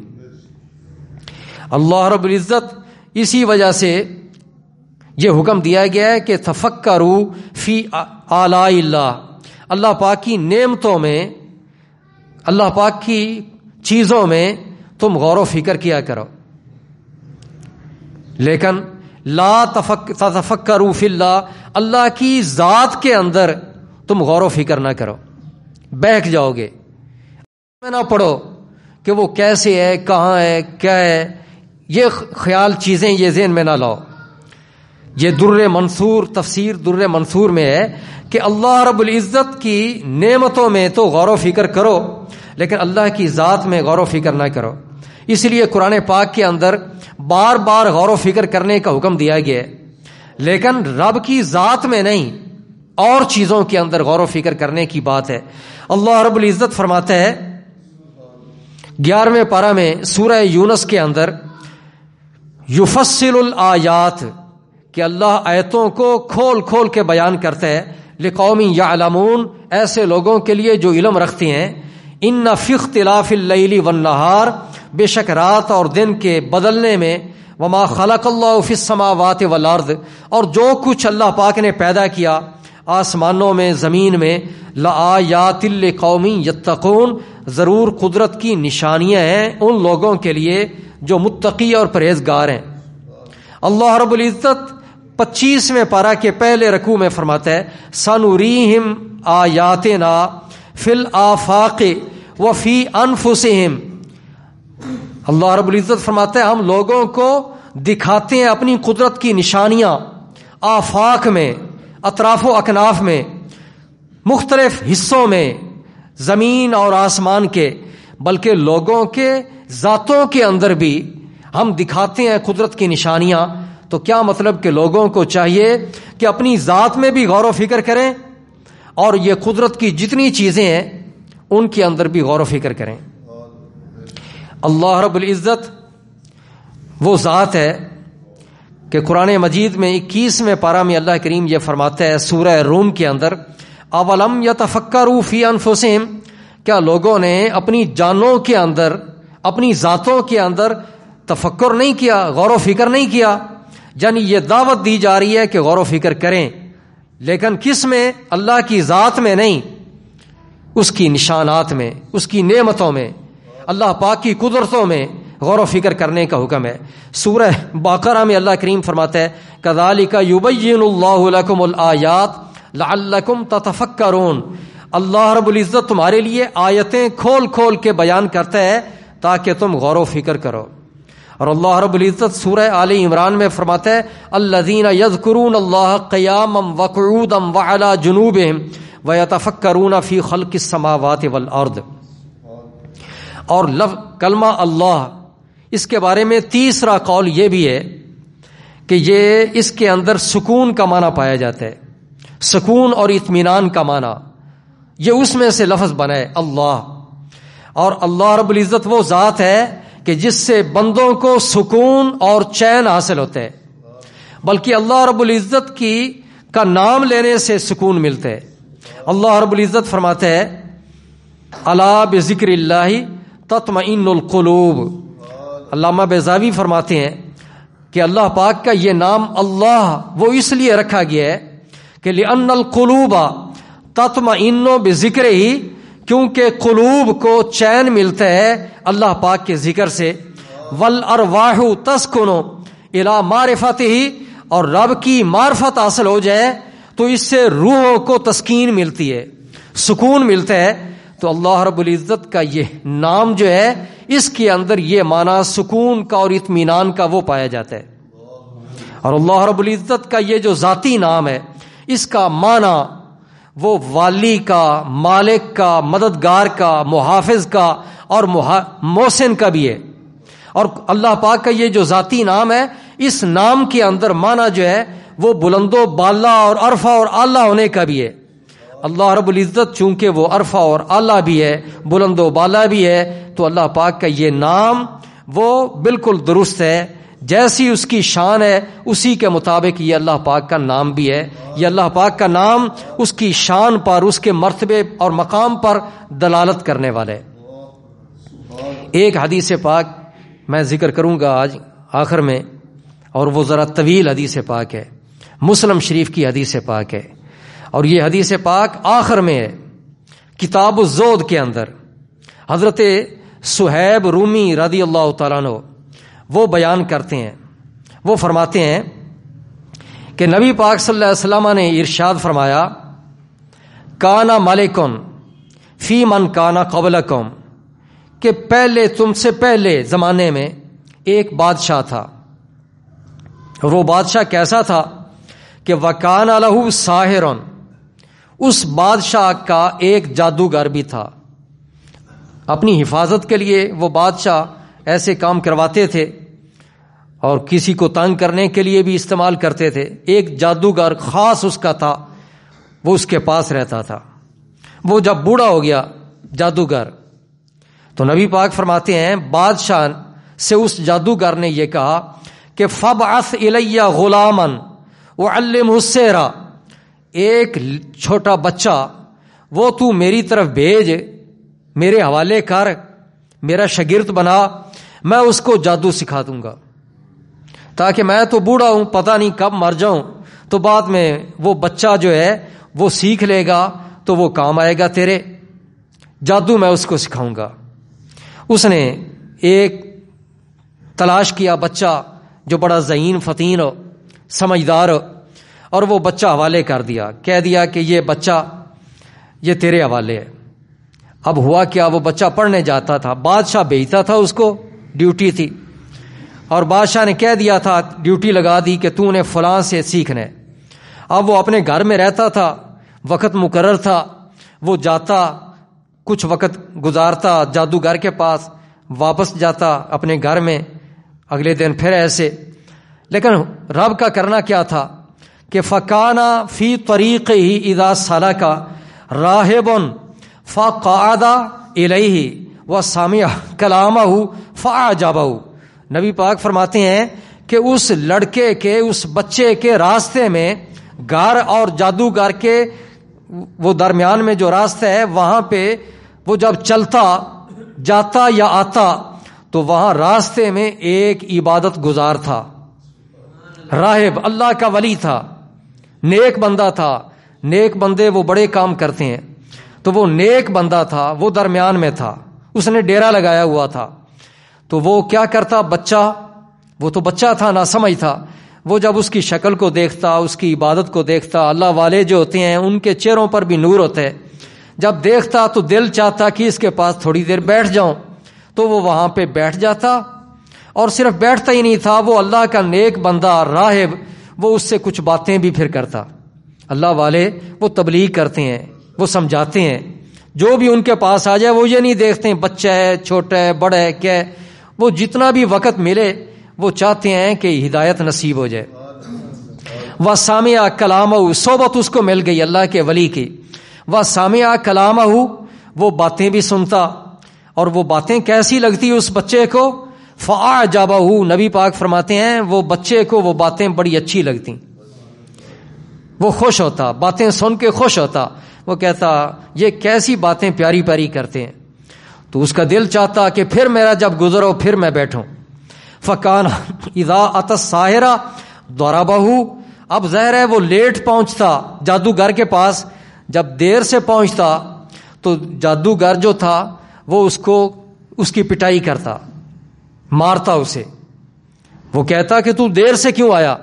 اللہ رب العزت اسی وجہ سے یہ حکم دیا گیا ہے کہ تفکروا فی آلاء اللہ، اللہ پاک کی نعمتوں میں، اللہ پاک کی چیزوں میں تم غور و فکر کیا کرو، لیکن لا تفکروا فی اللہ، اللہ کی ذات کے اندر تم غور و فکر نہ کرو، بہک جاؤ گے، میں نہ پڑھو کہ وہ کیسے ہے، کہاں ہے، کیا ہے، یہ خیال چیزیں یہ ذہن میں نہ لاؤ۔ یہ در منصور تفسیر در منصور میں ہے کہ اللہ رب العزت کی نعمتوں میں تو غور و فکر کرو، لیکن اللہ کی ذات میں غور و فکر نہ کرو۔ اس لیے قرآن پاک کے اندر بار بار غور و فکر کرنے کا حکم دیا گیا ہے، لیکن رب کی ذات میں نہیں، اور چیزوں کے اندر غور و فکر کرنے کی بات ہے۔ اللہ رب العزت فرماتا ہے 11ویں پارہ میں سورہ یونس کے اندر یفصل الآیات، کہ اللہ آیتوں کو کھول کھول کے بیان کرتا ہے لقوم یعلمون، ایسے لوگوں کے لیے جو علم رکھتے ہیں، ان فی اختلاف اللیل والنہار، بے شک رات اور دن کے بدلنے میں، وما خلق اللہ فی السماوات والارض، اور جو کچھ اللہ پاک نے پیدا کیا آسمانوں میں زمین میں، لآیات لقوم یتقون، ضرور قدرت کی نشانیاں ہیں ان لوگوں کے لیے جو متقی اور پرہیزگار ہیں۔ اللہ رب العزت 25ویں پارہ کے پہلے رکوع میں فرماتا ہے سنوریہم آیاتنا فی الآفاق وفی انفسہم، اللہ رب العزت فرماتا ہے ہم لوگوں کو دکھاتے ہیں اپنی قدرت کی نشانیاں آفاق میں، اطراف و اکناف میں، مختلف حصوں میں، زمین اور آسمان کے، بلکہ لوگوں کے ذاتوں کے اندر بھی ہم دکھاتے ہیں قدرت کی نشانیاں۔ تو کیا مطلب کہ لوگوں کو چاہیے کہ اپنی ذات میں بھی غور و فکر کریں، اور یہ قدرت کی جتنی چیزیں ہیں ان کے اندر بھی غور و فکر کریں۔ اللہ رب العزت وہ ذات ہے کہ قرآن مجید میں 21ویں پارہ میں اللہ کریم یہ فرماتا ہے سورہ روم کے اندر، اولم یتفکروا فی انفسہم، کیا لوگوں نے اپنی جانوں کے اندر، اپنی ذاتوں کے اندر تفکر نہیں کیا، غور و فکر نہیں کیا؟ یعنی یہ دعوت دی جا رہی ہے کہ غور و فکر کریں، لیکن کس میں؟ اللہ کی ذات میں نہیں، اس کی نشانات میں، اس کی نعمتوں میں، اللہ پاک کی قدرتوں میں غور و فکر کرنے کا حکم ہے۔ سورہ بقرہ میں اللہ کریم فرماتا ہے کذالک یبین اللہ لکم الآیات لعلکم تتفکرون، اللہ رب العزت تمہارے لیے آیتیں کھول کھول کے بیان کرتا ہے تاکہ تم غور و فکر کرو۔ اور اللہ رب العزت سورہ آل عمران میں فرماتا ہے الذین یذکرون اللہ قیاما وقعودا وعلی جنوبہم ویتفکرون فی خلق السماوات والارض۔ اور کلمہ اللہ، اس کے بارے میں تیسرا قول یہ بھی ہے کہ یہ اس کے اندر سکون کا معنی پایا جاتا ہے، سکون اور اطمینان کا معنی، یہ اس میں سے لفظ بنا ہے اللہ۔ اور اللہ رب العزت وہ ذات ہے کہ جس سے بندوں کو سکون اور چین حاصل ہوتا ہے، بلکہ اللہ رب العزت کا نام لینے سے سکون ملتا ہے۔ اللہ رب العزت فرماتے ہیں الا بذکر اللہ تطمئن القلوب۔ علامہ بیضاوی فرماتے ہیں کہ اللہ پاک کا یہ نام اللہ وہ اس لیے رکھا گیا ہے کہ لأن القلوب تطمئن بذکر ہی، کیونکہ قلوب کو چین ملتا ہے اللہ پاک کے ذکر سے، والارواح تسکن الی معرفتہ، اور رب کی معرفت حاصل ہو جائے تو اس سے روحوں کو تسکین ملتی ہے، سکون ملتا ہے۔ تو اللہ رب العزت کا یہ نام جو ہے اس کے اندر یہ معنی سکون کا اور اطمینان کا وہ پایا جاتا ہے۔ اور اللہ رب العزت کا یہ جو ذاتی نام ہے اس کا معنی وہ والی کا، مالک کا، مددگار کا، محافظ کا اور محسن کا بھی ہے۔ اور اللہ پاک کا یہ جو ذاتی نام ہے اس نام کے اندر معنی جو ہے وہ بلند و بالا اور عرفہ اور اعلیٰ ہونے کا بھی ہے۔ اللہ رب العزت چونکہ وہ عرفہ اور اعلیٰ بھی ہے، بلند و بالا بھی ہے، تو اللہ پاک کا یہ نام وہ بالکل درست ہے، جیسی اس کی شان ہے اسی کے مطابق یہ اللہ پاک کا نام بھی ہے۔ یہ اللہ پاک کا نام اس کی شان پر، اس کے مرتبے اور مقام پر دلالت کرنے والے۔ ایک حدیث پاک میں ذکر کروں گا آج آخر میں، اور وہ ذرا طویل حدیث پاک ہے، مسلم شریف کی حدیث پاک ہے، اور یہ حدیث پاک آخر میں ہے کتاب الزہد کے اندر۔ حضرت صہیب رومی رضی اللہ تعالیٰ عنہ وہ بیان کرتے ہیں، وہ فرماتے ہیں کہ نبی پاک صلی اللہ علیہ وسلم نے ارشاد فرمایا کانا ملکن فی من کانا قبلکم، کہ پہلے تم سے پہلے زمانے میں ایک بادشاہ تھا، اور وہ بادشاہ کیسا تھا کہ وَكَانَ لَهُ سَاحِرٌ، اس بادشاہ کا ایک جادوگر بھی تھا۔ اپنی حفاظت کے لیے وہ بادشاہ ایسے کام کرواتے تھے اور کسی کو تنگ کرنے کے لیے بھی استعمال کرتے تھے۔ ایک جادوگر خاص اس کا تھا، وہ اس کے پاس رہتا تھا۔ وہ جب بوڑھا ہو گیا جادوگر، تو نبی پاک فرماتے ہیں بادشاہ سے اس جادوگر نے یہ کہا کہ فَبْعَثْ إِلَيَّ غُلَامًا وَعَلِّمْهُ السِّحْرَ، ایک چھوٹا بچہ وہ تو میری طرف بھیج، میرے حوالے کر، میرا شاگرد بنا، میں اس کو جادو سکھا دوں گا، تاکہ میں تو بوڑھا ہوں، پتہ نہیں کب مر جاؤں، تو بعد میں وہ بچہ جو ہے وہ سیکھ لے گا تو وہ کام آئے گا تیرے، جادو میں اس کو سکھاؤں گا۔ اس نے ایک تلاش کیا بچہ جو بڑا ذہین فطین ہو، سمجھدار ہو، اور وہ بچہ حوالے کر دیا، کہہ دیا کہ یہ بچہ یہ تیرے حوالے ہے۔ اب ہوا کیا، وہ بچہ پڑھنے جاتا تھا، بادشاہ بھیجتا تھا اس کو، ڈیوٹی تھی، اور بادشاہ نے کہہ دیا تھا، ڈیوٹی لگا دی کہ تو نے فلاں سے سیکھنا ہے۔ اب وہ اپنے گھر میں رہتا تھا، وقت مقرر تھا، وہ جاتا، کچھ وقت گزارتا جادوگر کے پاس، واپس جاتا اپنے گھر میں، اگلے دن پھر ایسے۔ لیکن رب کا کرنا کیا تھا کہ فکانا فی طریقہ اذا سلک راہب فقعد الیہ وسمع کلامہ فَأَعْجَبَهُ، نبی پاک فرماتے ہیں کہ اس لڑکے کے، اس بچے کے راستے میں گھر اور جادوگر کے وہ درمیان میں جو راستہ ہے وہاں پہ وہ جب چلتا جاتا یا آتا تو وہاں راستے میں ایک عبادت گزار تھا، راہب، اللہ کا ولی تھا، نیک بندہ تھا۔ نیک بندے وہ بڑے کام کرتے ہیں، تو وہ نیک بندہ تھا، وہ درمیان میں تھا، اس نے ڈیرا لگایا ہوا تھا۔ تو وہ کیا کرتا، بچہ، وہ تو بچہ تھا، نہ سمجھ تھا، وہ جب اس کی شکل کو دیکھتا، اس کی عبادت کو دیکھتا، اللہ والے جو ہوتے ہیں ان کے چہروں پر بھی نور ہوتا ہے، جب دیکھتا تو دل چاہتا کہ اس کے پاس تھوڑی دیر بیٹھ جاؤں، تو وہ وہاں پہ بیٹھ جاتا، اور صرف بیٹھتا ہی نہیں تھا، وہ اللہ کا نیک بندہ راہب وہ اس سے کچھ باتیں بھی پھر کرتا۔ اللہ والے وہ تبلیغ کرتے ہیں، وہ سمجھاتے ہیں، جو بھی ان کے پاس آ جائے وہ یہ نہیں دیکھتے ہیں بچہ ہے، چھوٹا ہے، بڑا ہے، کیا ہے، وہ جتنا بھی وقت ملے وہ چاہتے ہیں کہ ہدایت نصیب ہو جائے۔ وَسَامِعَ كَلَامَهُ، صحبت اس کو مل گئی اللہ کے ولی کی۔ وَسَامِعَ كَلَامَهُ، وہ باتیں بھی سنتا، اور وہ باتیں کیسی لگتی اس بچے کو، فَأَعْجَبَهُ، نبی پاک فرماتے ہیں وہ بچے کو وہ باتیں بڑی اچھی لگتی، وہ خوش ہوتا، باتیں سن کے خوش ہوتا، وہ کہتا یہ کیسی باتیں پیاری پیاری کرتے ہیں، تو اس کا دل چاہتا کہ پھر میرا جب گزرو پھر میں بیٹھوں۔ فَكَانَ إِذَا أَتَى السَّاحِرَ ضَرَبَهُ، اب ظاہر ہے وہ لیٹ پہنچتا جادوگر کے پاس، جب دیر سے پہنچتا تو جادوگر جو تھا وہ اس کو اس کی پٹائی کرتا، مارتا اسے، وہ کہتا کہ تو دیر سے کیوں آیا۔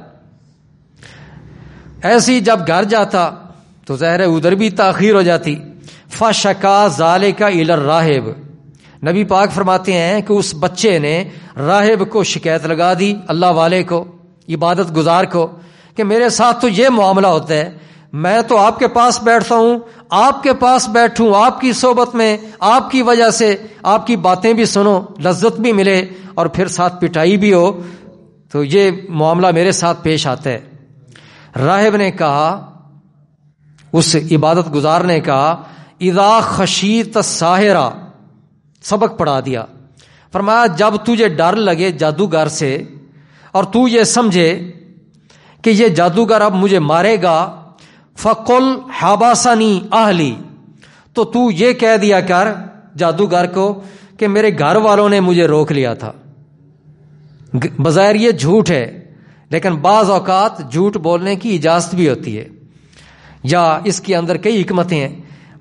ایسی جب گھر جاتا تو ظاہر ہے ادھر بھی تاخیر ہو جاتی۔ فَشَكَا ذَلِكَ إِلَى الرَّاهِبِ، نبی پاک فرماتے ہیں کہ اس بچے نے راہب کو شکایت لگا دی، اللہ والے کو، عبادت گزار کو، کہ میرے ساتھ تو یہ معاملہ ہوتا ہے، میں تو آپ کے پاس بیٹھتا ہوں، آپ کے پاس بیٹھوں، آپ کی صحبت میں، آپ کی وجہ سے آپ کی باتیں بھی سنو، لذت بھی ملے، اور پھر ساتھ پٹائی بھی ہو، تو یہ معاملہ میرے ساتھ پیش آتا ہے۔ راہب نے کہا، اس عبادت گزار نے کہا، اذا خشیت الساحرہ، سبق پڑھا دیا، فرمایا جب تجھے ڈر لگے جادوگر سے اور تو یہ سمجھے کہ یہ جادوگر اب مجھے مارے گا، فَقُلْ حَبَسَنِي اہلی، تو یہ کہہ دیا کر جادوگر کو کہ میرے گھر والوں نے مجھے روک لیا تھا۔ بظاہر یہ جھوٹ ہے، لیکن بعض اوقات جھوٹ بولنے کی اجازت بھی ہوتی ہے، یا اس کے اندر کئی حکمتیں ہیں۔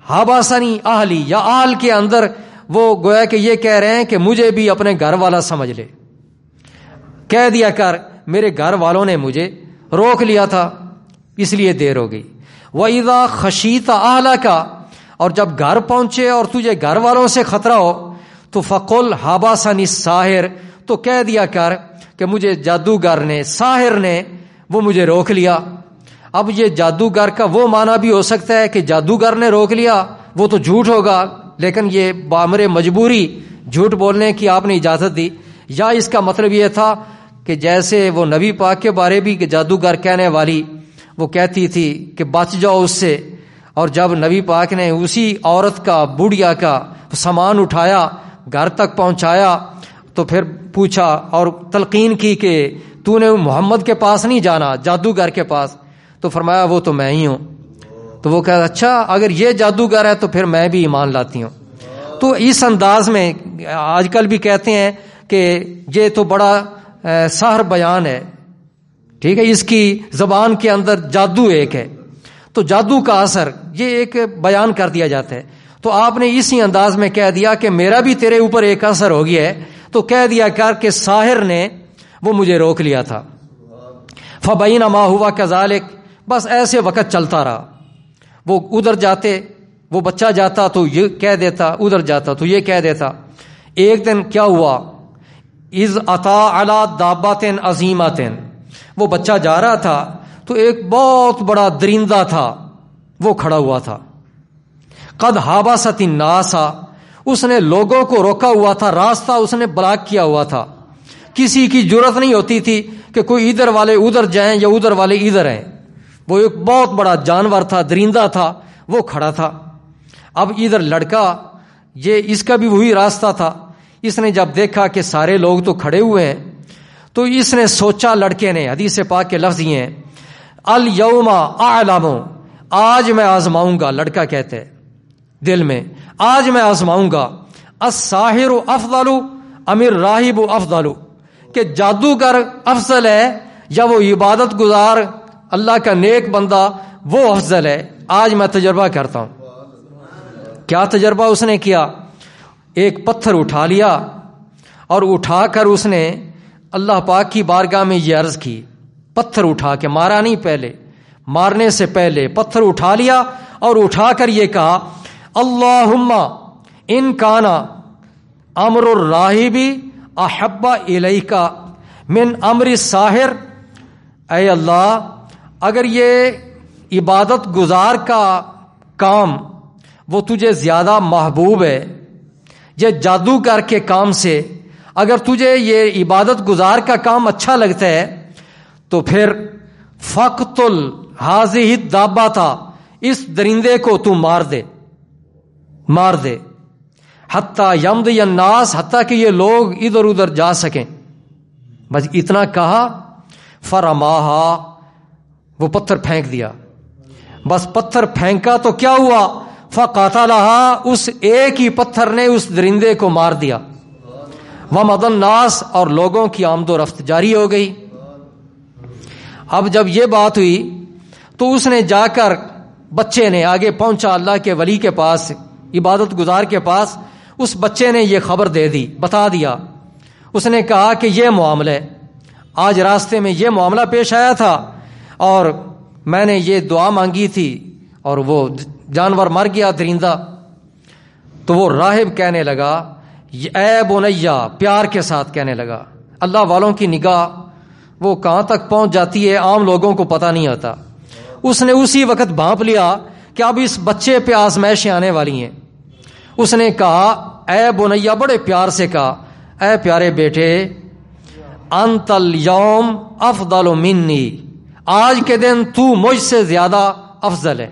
حَبَسَنِي اہلی، یا اہل کے اندر وہ گویا کہ یہ کہہ رہے ہیں کہ مجھے بھی اپنے گھر والا سمجھ لے، کہہ دیا کر میرے گھر والوں نے مجھے روک لیا تھا اس لیے دیر ہو گئی۔ وَإِذَا خَشِيتَ أَهْلَكَ، اور جب گھر پہنچے اور تجھے گھر والوں سے خطرہ ہو تو فَقُلْ حَبَسَنِي السَّاحِرُ، تو کہہ دیا کر کہ مجھے جادوگر نے، ساحر نے وہ مجھے روک لیا۔ اب یہ جادوگر کا وہ معنی بھی ہو سکتا ہے کہ جادوگر نے روک لیا، وہ تو جھوٹ ہوگا، لیکن یہ بامر مجبوری جھوٹ بولنے کی آپ نے اجازت دی، یا اس کا مطلب یہ تھا کہ جیسے وہ نبی پاک کے بارے بھی کہ جادوگر کہنے والی وہ کہتی تھی کہ بچ جاؤ اس سے، اور جب نبی پاک نے اسی عورت کا، بوڑھیا کا سامان اٹھایا، گھر تک پہنچایا، تو پھر پوچھا اور تلقین کی کہ تو نے محمد کے پاس نہیں جانا، جادوگر کے پاس، تو فرمایا وہ تو میں ہی ہوں۔ تو وہ کہا اچھا اگر یہ جادوگر ہے تو پھر میں بھی ایمان لاتی ہوں۔ تو اس انداز میں آج کل بھی کہتے ہیں کہ یہ تو بڑا سحر بیان ہے، ٹھیک ہے، اس کی زبان کے اندر جادو ایک ہے، تو جادو کا اثر یہ ایک بیان کر دیا جاتا ہے۔ تو آپ نے اسی انداز میں کہہ دیا کہ میرا بھی تیرے اوپر ایک اثر ہو گیا ہے، تو کہہ دیا کر کہ ساحر نے وہ مجھے روک لیا تھا۔ فَبَيْنَمَا هُوَ كَذَلِكَ، بس ایسے وقت چلتا رہا، وہ ادھر جاتے، وہ بچہ جاتا تو یہ کہہ دیتا، ادھر جاتا تو یہ کہہ دیتا۔ ایک دن کیا ہوا، اذ اتا علی دابۃ عظیمۃ، وہ بچہ جا رہا تھا تو ایک بہت بڑا درندہ تھا وہ کھڑا ہوا تھا، قد حبست الناس، اس نے لوگوں کو روکا ہوا تھا، راستہ اس نے بلاک کیا ہوا تھا، کسی کی جرت نہیں ہوتی تھی کہ کوئی ادھر والے ادھر جائیں یا ادھر والے ادھر آئیں۔ وہ ایک بہت بڑا جانور تھا، درندہ تھا، وہ کھڑا تھا۔ اب ادھر لڑکا، یہ اس کا بھی وہی راستہ تھا، اس نے جب دیکھا کہ سارے لوگ تو کھڑے ہوئے ہیں تو اس نے سوچا، لڑکے نے، حدیث پاک کے لفظ یہ ہیں الیوم اعلم، آج میں آزماؤں گا، لڑکا کہتے ہے دل میں، آج میں آزماؤں گا، الساحر افضل ام الراہب افضل، کہ جادوگر افضل ہے یا وہ عبادت گزار اللہ کا نیک بندہ وہ افضل ہے، آج میں تجربہ کرتا ہوں۔ کیا تجربہ اس نے کیا؟ ایک پتھر اٹھا لیا اور اٹھا کر اس نے اللہ پاک کی بارگاہ میں یہ عرض کی، پتھر اٹھا کے، مارا نہیں، پہلے مارنے سے پہلے پتھر اٹھا لیا اور اٹھا کر یہ کہا اللہم ان کانا امر الراہب احب الیک من امر الساحر، اے اللہ اگر یہ عبادت گزار کا کام وہ تجھے زیادہ محبوب ہے یہ جادوگر کے کام سے، اگر تجھے یہ عبادت گزار کا کام اچھا لگتا ہے تو پھر فقتل ہذہ الدابۃ، اس درندے کو تو مار دے حتیٰ یمضی الناس، حتیٰ کہ یہ لوگ ادھر ادھر جا سکیں۔ بس اتنا کہا، فرماہا، وہ پتھر پھینک دیا، بس پتھر پھینکا تو کیا ہوا؟ فقتلہا، اس ایک ہی پتھر نے اس درندے کو مار دیا۔ ومضی الناس، اور لوگوں کی آمد و رفت جاری ہو گئی۔ اب جب یہ بات ہوئی تو اس نے جا کر، بچے نے آگے پہنچا اللہ کے ولی کے پاس، عبادت گزار کے پاس، اس بچے نے یہ خبر دے دی، بتا دیا۔ اس نے کہا کہ یہ معاملہ ہے، آج راستے میں یہ معاملہ پیش آیا تھا اور میں نے یہ دعا مانگی تھی اور وہ جانور مر گیا، درندہ۔ تو وہ راہب کہنے لگا، اے بنیا، پیار کے ساتھ کہنے لگا، اللہ والوں کی نگاہ وہ کہاں تک پہنچ جاتی ہے عام لوگوں کو پتہ نہیں ہوتا۔ اس نے اسی وقت بھانپ لیا کہ اب اس بچے پہ آزمائشیں آنے والی ہیں۔ اس نے کہا، اے بنیا، بڑے پیار سے کہا، اے پیارے بیٹے، انت الیوم افضل منی، آج کے دن تو مجھ سے زیادہ افضل ہے،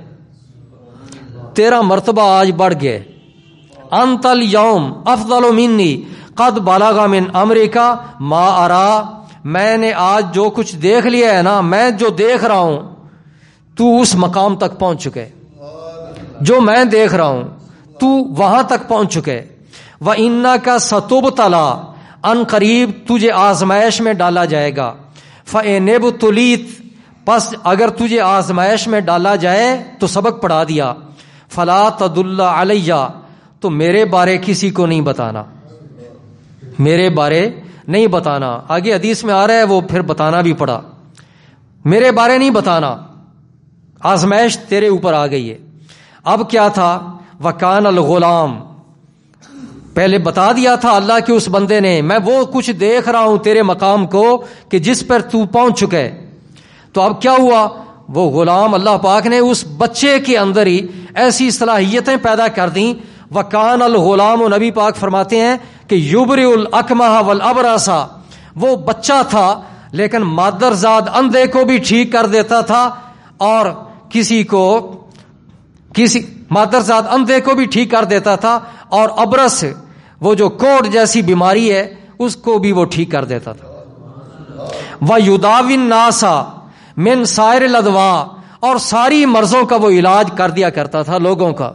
تیرا مرتبہ آج بڑھ گئے۔ انت الیوم افضل منی قد بلغ من امرک ما ارا، میں نے آج جو کچھ دیکھ لیا ہے نا، میں جو دیکھ رہا ہوں تو اس مقام تک پہنچ چکے، جو میں دیکھ رہا ہوں تو وہاں تک پہنچ چکے۔ وَإِنَّكَ سَتُبْتَلَىٰ، ان قریب تجھے آزمائش میں ڈالا جائے گا۔ فَإِنِ ابْتُلِيتَ، پس اگر تجھے آزمائش میں ڈالا جائے تو سبق پڑھا دیا، فَلَا تَدُلَّ عَلَيَّ، تو میرے بارے کسی کو نہیں بتانا، میرے بارے نہیں بتانا۔ آگے حدیث میں آ رہا ہے وہ پھر بتانا بھی پڑا، میرے بارے نہیں بتانا، آزمائش تیرے اوپر آ گئی ہے۔ اب کیا تھا؟ وَكَانَ الْغُلَامُ، پہلے بتا دیا تھا اللہ کے اس بندے نے، میں وہ کچھ دیکھ رہا ہوں تیرے مقام کو کہ جس پر تو پہنچ چکے۔ تو اب کیا ہوا؟ وہ غلام اللہ پاک نے اس بچے کے اندر ہی ایسی صلاحیتیں پیدا کر دیں۔ وَكَانَ الْغُلَامُ، نبی پاک فرماتے ہیں کہ یُبْرِئُ الْأَكْمَحَ وَالْأَبْرَصَ، وہ بچہ تھا لیکن مادرزاد اندھے کو بھی ٹھیک کر دیتا تھا اور کسی مادرزاد اندھے کو بھی ٹھیک کر دیتا تھا، اور ابرس، وہ جو کوڑ جیسی بیماری ہے، اس کو بھی وہ ٹھیک کر دیتا تھا۔ وَيُدَاوِي النَّاسَ مِنْ سَائِرِ الْأَدْوَاءِ، اور ساری مرضوں کا وہ علاج کر دیا کرتا تھا لوگوں کا،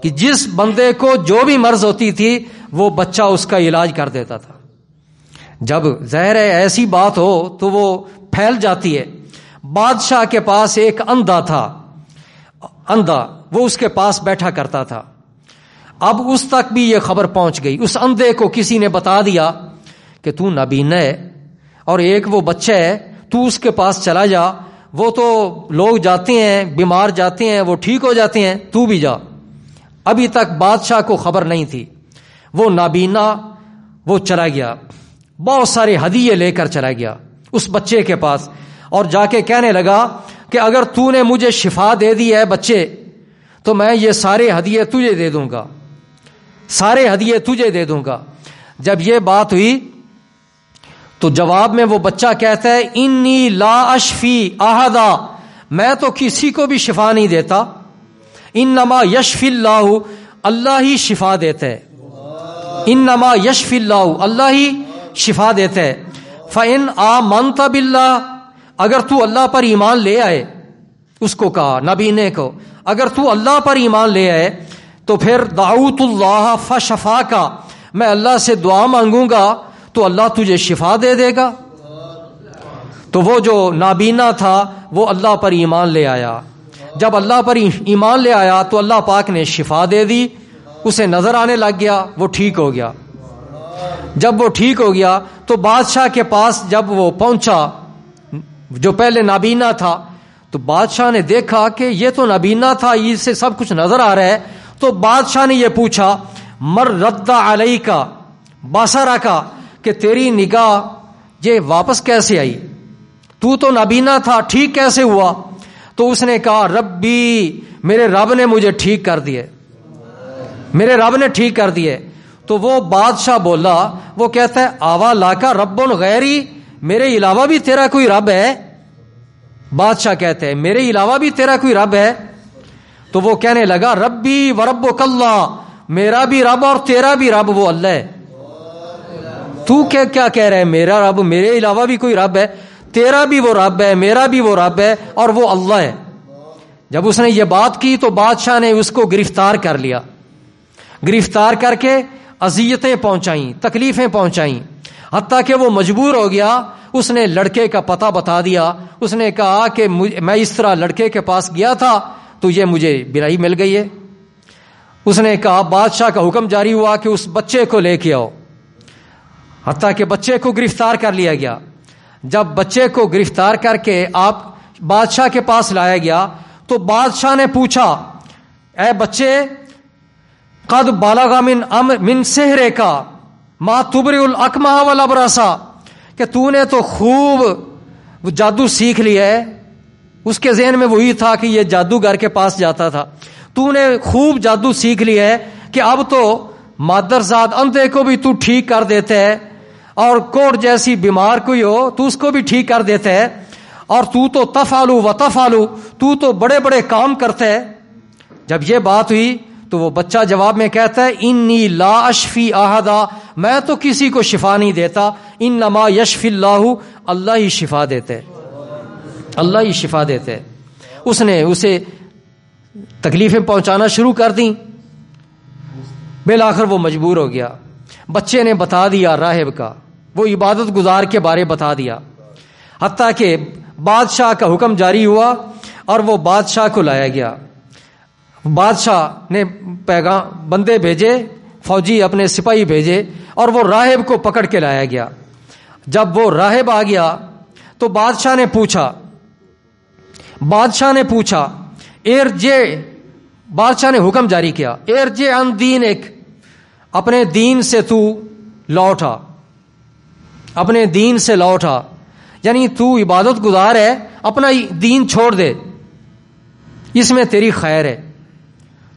کہ جس بندے کو جو بھی مرض ہوتی تھی وہ بچہ اس کا علاج کر دیتا تھا۔ جب ظاہر ہے ایسی بات ہو تو وہ پھیل جاتی ہے۔ بادشاہ کے پاس ایک اندھا تھا، اندھا، وہ اس کے پاس بیٹھا کرتا تھا۔ اب اس تک بھی یہ خبر پہنچ گئی، اس اندھے کو کسی نے بتا دیا کہ تو نابینا ہے اور ایک وہ بچہ ہے، تو اس کے پاس چلا جا، وہ تو لوگ جاتے ہیں، بیمار جاتے ہیں، وہ ٹھیک ہو جاتے ہیں، تو بھی جا۔ ابھی تک بادشاہ کو خبر نہیں تھی۔ وہ نابینا وہ چلا گیا، بہت سارے ہدیے لے کر چلا گیا اس بچے کے پاس، اور جا کے کہنے لگا کہ اگر تو نے مجھے شفا دے دی ہے بچے تو میں یہ سارے ہدیے تجھے دے دوں گا، سارے ہدیے تجھے دے دوں گا۔ جب یہ بات ہوئی تو جواب میں وہ بچہ کہتا ہے، انی لا اشفی احدا، میں تو کسی کو بھی شفا نہیں دیتا، انما یشفی اللہ، اللہ ہی شفا دیتا ہے، انما یشفی اللہ، اللہ ہی شفا دیتا ہے. فَإِنْ آمَنْتَ بِاللَّهِ، اگر تو اللہ پر ایمان لے آئے، اس کو کہا نبینے کو، اگر تو اللہ پر ایمان لے آئے تو پھر دعوت اللہ فشفاک، میں اللہ سے دعا مانگوں گا تو اللہ تجھے شفا دے دے گا. تو وہ جو نابینا تھا وہ اللہ پر ایمان لے آیا. جب اللہ پر ایمان لے آیا تو اللہ پاک نے شفا دے دی، اسے نظر آنے لگ گیا، وہ ٹھیک ہو گیا. جب وہ ٹھیک ہو گیا تو بادشاہ کے پاس جب وہ پہنچا، جو پہلے نابینا تھا، تو بادشاہ نے دیکھا کہ یہ تو نابینا تھا، اسے سب کچھ نظر آ رہا ہے. تو بادشاہ نے یہ پوچھا مر رد علیک بصرک، کہ تیری نگاہ یہ واپس کیسے آئی، تو نابینا تھا، ٹھیک کیسے ہوا؟ تو اس نے کہا ربی، میرے رب نے مجھے ٹھیک کر دیے، میرے رب نے ٹھیک کر دیے. تو وہ بادشاہ بولا، وہ کہتا ہے آوا لاکا رب غیری، میرے علاوہ بھی تیرا کوئی رب ہے؟ بادشاہ کہتے ہیں میرے علاوہ بھی تیرا کوئی رب ہے؟ تو وہ کہنے لگا ربی وربک اللہ، میرا بھی رب اور تیرا بھی رب وہ اللہ ہے. تو کیا کہہ رہا ہے میرا رب، میرے علاوہ بھی کوئی رب ہے؟ تیرا بھی وہ رب ہے، میرا بھی وہ رب ہے، اور وہ اللہ ہے. جب اس نے یہ بات کی تو بادشاہ نے اس کو گرفتار کر لیا، گرفتار کر کے اذیتیں پہنچائیں، تکلیفیں پہنچائیں، حتیٰ کہ وہ مجبور ہو گیا. اس نے لڑکے کا پتہ بتا دیا، اس نے کہا کہ میں اس طرح لڑکے کے پاس گیا تھا تو یہ مجھے برائی مل گئی ہے. اس نے کہا، بادشاہ کا حکم جاری ہوا کہ اس بچے کو لے کے آؤ، حتیٰ کہ بچے کو گرفتار کر لیا گیا. جب بچے کو گرفتار کر کے آپ بادشاہ کے پاس لایا گیا تو بادشاہ نے پوچھا، اے بچے، قد بالغ من سحرک ما تبرئ الاکمہ والابرص، کہ تو نے تو خوب جادو سیکھ لیا ہے. اس کے ذہن میں وہی تھا کہ یہ جادوگر کے پاس جاتا تھا. تو نے خوب جادو سیکھ لیا ہے کہ اب تو مادرزاد اندھے کو بھی تو ٹھیک کر دیتا ہے، اور کوڑ جیسی بیمار کوئی ہو تو اس کو بھی ٹھیک کر دیتا ہے، اور تو تفعلو و تفعلو، تو بڑے بڑے کام کرتا ہے. جب یہ بات ہوئی تو وہ بچہ جواب میں کہتا ہے انی لا اشفی احدا، میں تو کسی کو شفا نہیں دیتا، انما یشفی اللہ، اللہ ہی شفا دیتے، اللہ ہی شفا دیتے. اس نے اسے تکلیفیں پہنچانا شروع کر دیں، بالآخر وہ مجبور ہو گیا. بچے نے بتا دیا راہب کا، وہ عبادت گزار کے بارے بتا دیا، حتیٰ کہ بادشاہ کا حکم جاری ہوا اور وہ بادشاہ کو لایا گیا. بادشاہ نے پیغام بندے بھیجے، فوجی اپنے سپاہی بھیجے، اور وہ راہب کو پکڑ کے لایا گیا. جب وہ راہب آ گیا تو بادشاہ نے پوچھا ارجع، بادشاہ نے حکم جاری کیا ارجع عن دینک، اپنے دین سے تو لوٹا، اپنے دین سے لوٹا، یعنی تو عبادت گزار ہے، اپنا دین چھوڑ دے، اس میں تیری خیر ہے.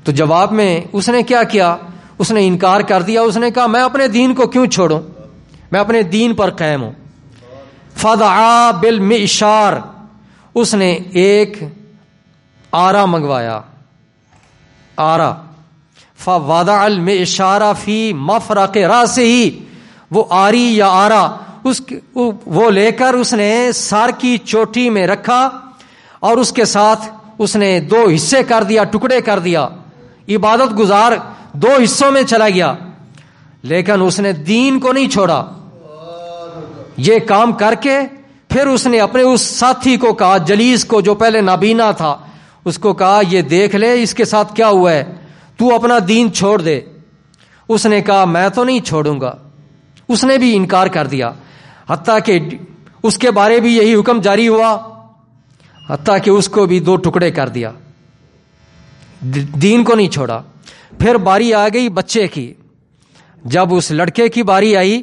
تو جواب میں اس نے کیا کیا، اس نے انکار کر دیا. اس نے کہا میں اپنے دین کو کیوں چھوڑوں، میں اپنے دین پر قائم ہوں. فدعا بالمعشار، اس نے ایک آرا منگوایا، آرا. فوضع المعشار فی مفرق راسہ، وہ آری یا آرا وہ لے کر اس نے سر کی چوٹی میں رکھا، اور اس کے ساتھ اس نے 2 حصے کر دیا، ٹکڑے کر دیا. عبادت گزار 2 حصوں میں چلا گیا، لیکن اس نے دین کو نہیں چھوڑا. یہ کام کر کے پھر اس نے اپنے اس ساتھی کو کہا، جلیس کو، جو پہلے نابینا تھا، اس کو کہا یہ دیکھ لے اس کے ساتھ کیا ہوا ہے، تو اپنا دین چھوڑ دے. اس نے کہا میں تو نہیں چھوڑوں گا. اس نے بھی انکار کر دیا، حتیٰ کہ اس کے بارے بھی یہی حکم جاری ہوا، حتیٰ کہ اس کو بھی 2 ٹکڑے کر دیا، دین کو نہیں چھوڑا. پھر باری آ گئی بچے کی. جب اس لڑکے کی باری آئی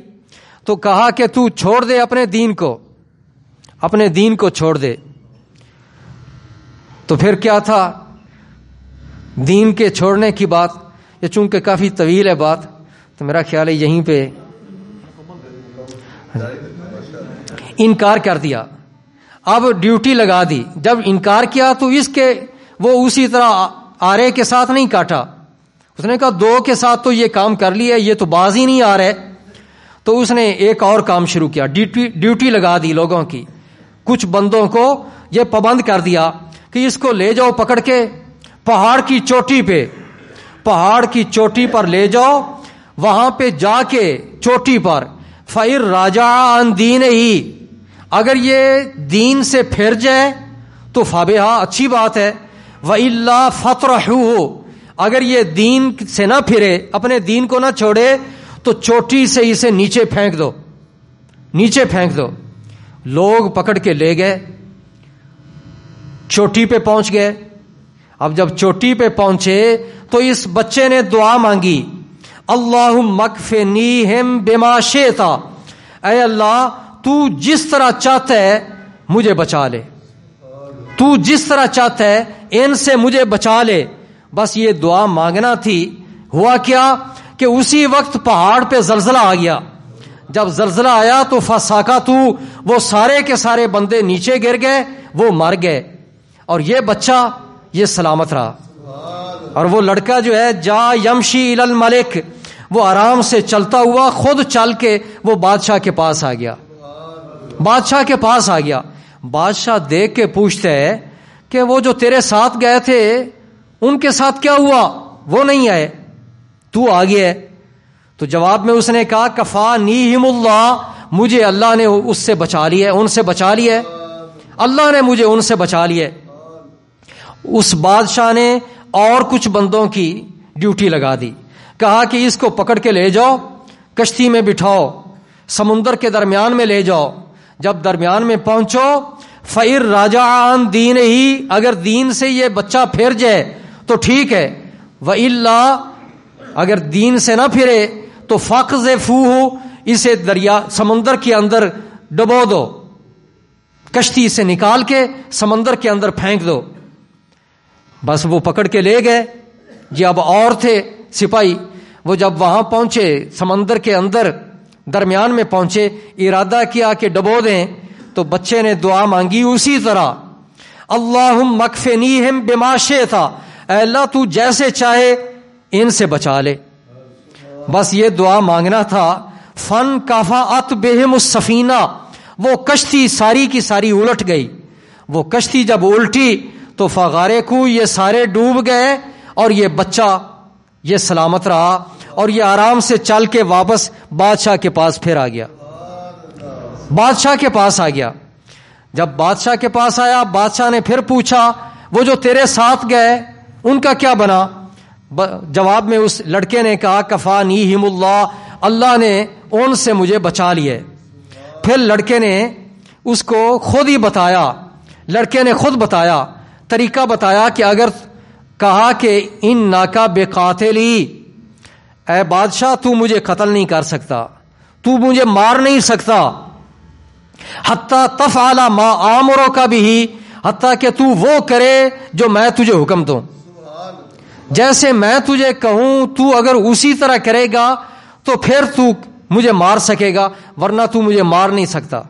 تو کہا کہ تو چھوڑ دے اپنے دین کو، اپنے دین کو چھوڑ دے. تو پھر کیا تھا دین کے چھوڑنے کی بات، یہ چونکہ کافی طویل ہے بات، تو میرا خیال ہے یہیں پہ انکار کر دیا. اب ڈیوٹی لگا دی. جب انکار کیا تو وہ اسی طرح آرے کے ساتھ نہیں کاٹا، اس نے کہا 2 کے ساتھ تو یہ کام کر لیا، یہ تو باز ہی نہیں آ رہے. تو اس نے ایک اور کام شروع کیا، ڈیوٹی لگا دی لوگوں کی. کچھ بندوں کو یہ پابند کر دیا کہ اس کو لے جاؤ پکڑ کے پہاڑ کی چوٹی پر لے جاؤ. وہاں پہ جا کے چوٹی پر فَإِن رَجَعَ عَن دِينِهِ، اگر یہ دین سے پھر جائے تو فَبِهَا، اچھی بات ہے. وَإِلَّا فَاطْرَحُوهُ، اگر یہ دین سے نہ پھرے، اپنے دین کو نہ چھوڑے تو چوٹی سے اسے نیچے پھینک دو. لوگ پکڑ کے لے گئے، چوٹی پہ پہنچ گئے. اب جب چوٹی پہ پہنچے تو اس بچے نے دعا مانگی، اللہم اکفنیہم بما شئت، اے اللہ تو جس طرح چاہتا ہے مجھے بچا لے، تو جس طرح چاہتا ہے ان سے مجھے بچا لے. بس یہ دعا مانگنا تھی. ہوا کیا کہ اسی وقت پہاڑ پہ زلزلہ آ گیا. جب زلزلہ آیا تو فساکتو، وہ سارے کے سارے بندے نیچے گر گئے، وہ مر گئے، اور یہ بچہ یہ سلامت رہا. اور وہ لڑکا جو ہے جا یمشی الی الملک، وہ آرام سے چلتا ہوا خود چل کے وہ بادشاہ کے پاس آ گیا. بادشاہ دیکھ کے پوچھتے ہے کہ وہ جو تیرے ساتھ گئے تھے ان کے ساتھ کیا ہوا؟ وہ نہیں آئے، تو آ گیا ہے. تو جواب میں اس نے کہا کفانیہم اللہ، مجھے اللہ نے اس سے بچا لیا، ان سے بچا لیا، اللہ نے مجھے ان سے بچا لیا. اس بادشاہ نے اور کچھ بندوں کی ڈیوٹی لگا دی. کہا کہ اس کو پکڑ کے لے جاؤ، کشتی میں بٹھاؤ، سمندر کے درمیان میں لے جاؤ. جب درمیان میں پہنچو فَإِن رَجَعَ عَن دِينِهِ، اگر دین سے یہ بچہ پھر جائے تو ٹھیک ہے، وَإِلَّا، اگر دین سے نہ پھرے تو فَاقْذِفُوهُ، اسے دریا سمندر کے اندر ڈبو دو، کشتی سے نکال کے سمندر کے اندر پھینک دو. بس وہ پکڑ کے لے گئے. جی اب اور تھے سپاہی، وہ جب وہاں پہنچے سمندر کے اندر درمیان میں پہنچے، ارادہ کیا کہ ڈبو دیں، تو بچے نے دعا مانگی اسی طرح، اللہم اکفنیہم بما شئت، اے اللہ تو جیسے چاہے ان سے بچا لے. بس یہ دعا مانگنا تھا. فن کفأت بہم السفینہ، وہ کشتی ساری کی ساری الٹ گئی. وہ کشتی جب الٹی تو فغارقوا، یہ سارے ڈوب گئے، اور یہ بچہ یہ سلامت رہا، اور یہ آرام سے چل کے واپس بادشاہ کے پاس پھر آ گیا. جب بادشاہ کے پاس آیا، بادشاہ نے پھر پوچھا وہ جو تیرے ساتھ گئے ان کا کیا بنا؟ جواب میں اس لڑکے نے کہا کفانیہم اللہ، اللہ نے ان سے مجھے بچا لیے. پھر لڑکے نے اس کو خود ہی بتایا، لڑکے نے خود بتایا، طریقہ بتایا کہ اگر کہا کہ ان ناکا بے قاتلی، اے بادشاہ تو مجھے قتل نہیں کر سکتا، تو مجھے مار نہیں سکتا، حتیٰ تفعل ما آمرک بھی، حتیٰ کہ تو وہ کرے جو میں تجھے حکم دوں. جیسے میں تجھے کہوں تو اگر اسی طرح کرے گا تو پھر تو مجھے مار سکے گا، ورنہ تو مجھے مار نہیں سکتا.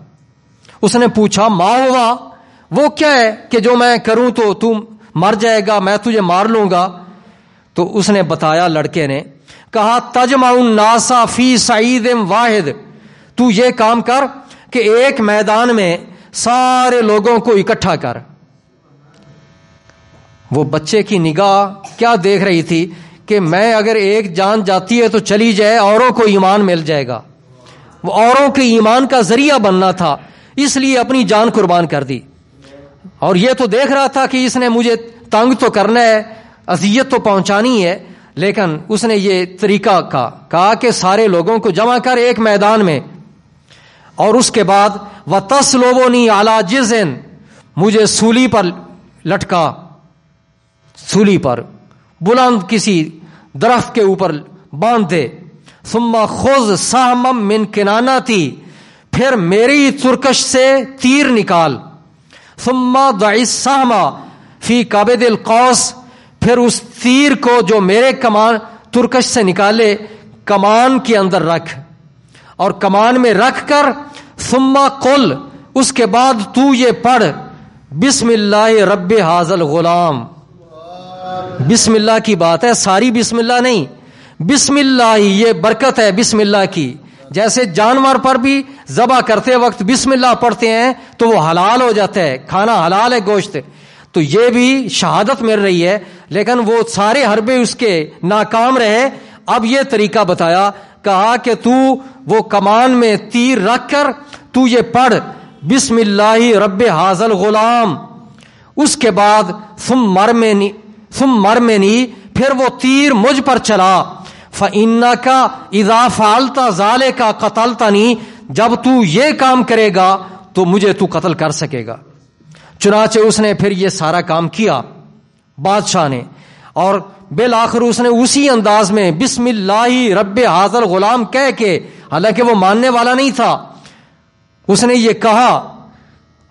اس نے پوچھا ما ہوا، وہ کیا ہے کہ جو میں کروں تو تم مر جائے گا، میں تجھے مار لوں گا؟ تو اس نے بتایا، لڑکے نے کہا تجمع الناس فی صعید واحد، تو یہ کام کر کہ ایک میدان میں سارے لوگوں کو اکٹھا کر. وہ بچے کی نگاہ کیا دیکھ رہی تھی کہ میں اگر ایک جان جاتی ہے تو چلی جائے، اوروں کو ایمان مل جائے گا. وہ اوروں کے ایمان کا ذریعہ بننا تھا، اس لیے اپنی جان قربان کر دی. اور یہ تو دیکھ رہا تھا کہ اس نے مجھے تنگ تو کرنا ہے، اذیت تو پہنچانی ہے، لیکن اس نے یہ طریقہ کہا کہ سارے لوگوں کو جمع کر ایک میدان میں، اور اس کے بعد وَتَصْلُبُنِي عَلَى جِزْءٍ، مجھے سولی پر لٹکا، سولی پر بلند کسی درخت کے اوپر باندھ دے. ثُمَّ خُذْ سَهْمًا مِّن كِنَانَتِي، پھر میری ترکش سے تیر نکال. ثُمَّ ضَعِ السَّهْمَ فِي كَبِدِ الْقَوْسِ، پھر اس تیر کو جو میرے کمان ترکش سے نکالے کمان کے اندر رکھ، اور کمان میں رکھ کر ثم قل، اس کے بعد تو یہ پڑھ بسم اللہ رب ھذا الغلام، بسم اللہ کی بات ہے، ساری بسم اللہ نہیں، بسم اللہ ہی یہ برکت ہے بسم اللہ کی. جیسے جانور پر بھی ذبح کرتے وقت بسم اللہ پڑھتے ہیں تو وہ حلال ہو جاتا ہے، کھانا حلال ہے گوشت، تو یہ بھی شہادت مل رہی ہے. لیکن وہ سارے حربے اس کے ناکام رہے. اب یہ طریقہ بتایا، کہا کہ تو وہ کمان میں تیر رکھ کر تو یہ پڑھ بسم اللہ رب حاذل غلام، اس کے بعد ثم مرمنی، پھر وہ تیر مجھ پر چلا، فَإِنَّكَ إِذَا فَعَلْتَ ذَلِكَ قَتَلْتَنِي، جب تو یہ کام کرے گا تو مجھے تو قتل کر سکے گا. چنانچہ اس نے پھر یہ سارا کام کیا بادشاہ نے، اور بالآخر اس نے اسی انداز میں بسم اللہ رب حاذل غلام کہہ کے، حالانکہ وہ ماننے والا نہیں تھا، اس نے یہ کہا،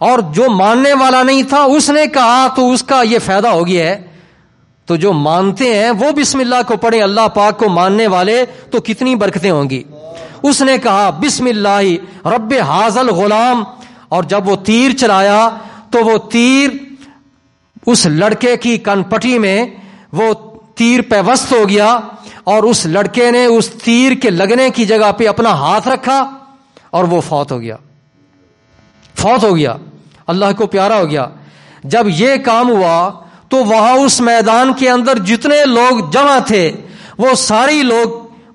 اور جو ماننے والا نہیں تھا اس نے کہا تو اس کا یہ فائدہ ہو گیا ہے. تو جو مانتے ہیں وہ بسم اللہ کو پڑھیں، اللہ پاک کو ماننے والے تو کتنی برکتیں ہوں گی. اس نے کہا بسم اللہ رب حاذل غلام، اور جب وہ تیر چلایا تو وہ تیر اس لڑکے کی کن پٹی میں وہ تیر پیوست ہو گیا، اور اس لڑکے نے اس تیر کے لگنے کی جگہ پہ اپنا ہاتھ رکھا اور وہ فوت ہو گیا، اللہ کو پیارا ہو گیا. جب یہ کام ہوا تو وہاں اس میدان کے اندر جتنے لوگ جمع تھے وہ سارے لوگ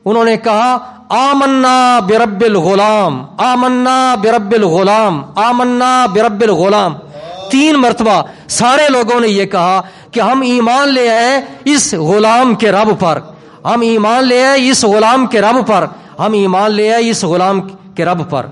انہوں نے کہا آمنا برب الغلام، آمنا برب الغلام، آمنا برب الغلام. 3 مرتبہ سارے لوگوں نے یہ کہا کہ ہم ایمان لے آئے اس غلام کے رب پر، ہم ایمان لے آئے اس غلام کے رب پر، ہم ایمان لے آئے اس غلام کے رب پر.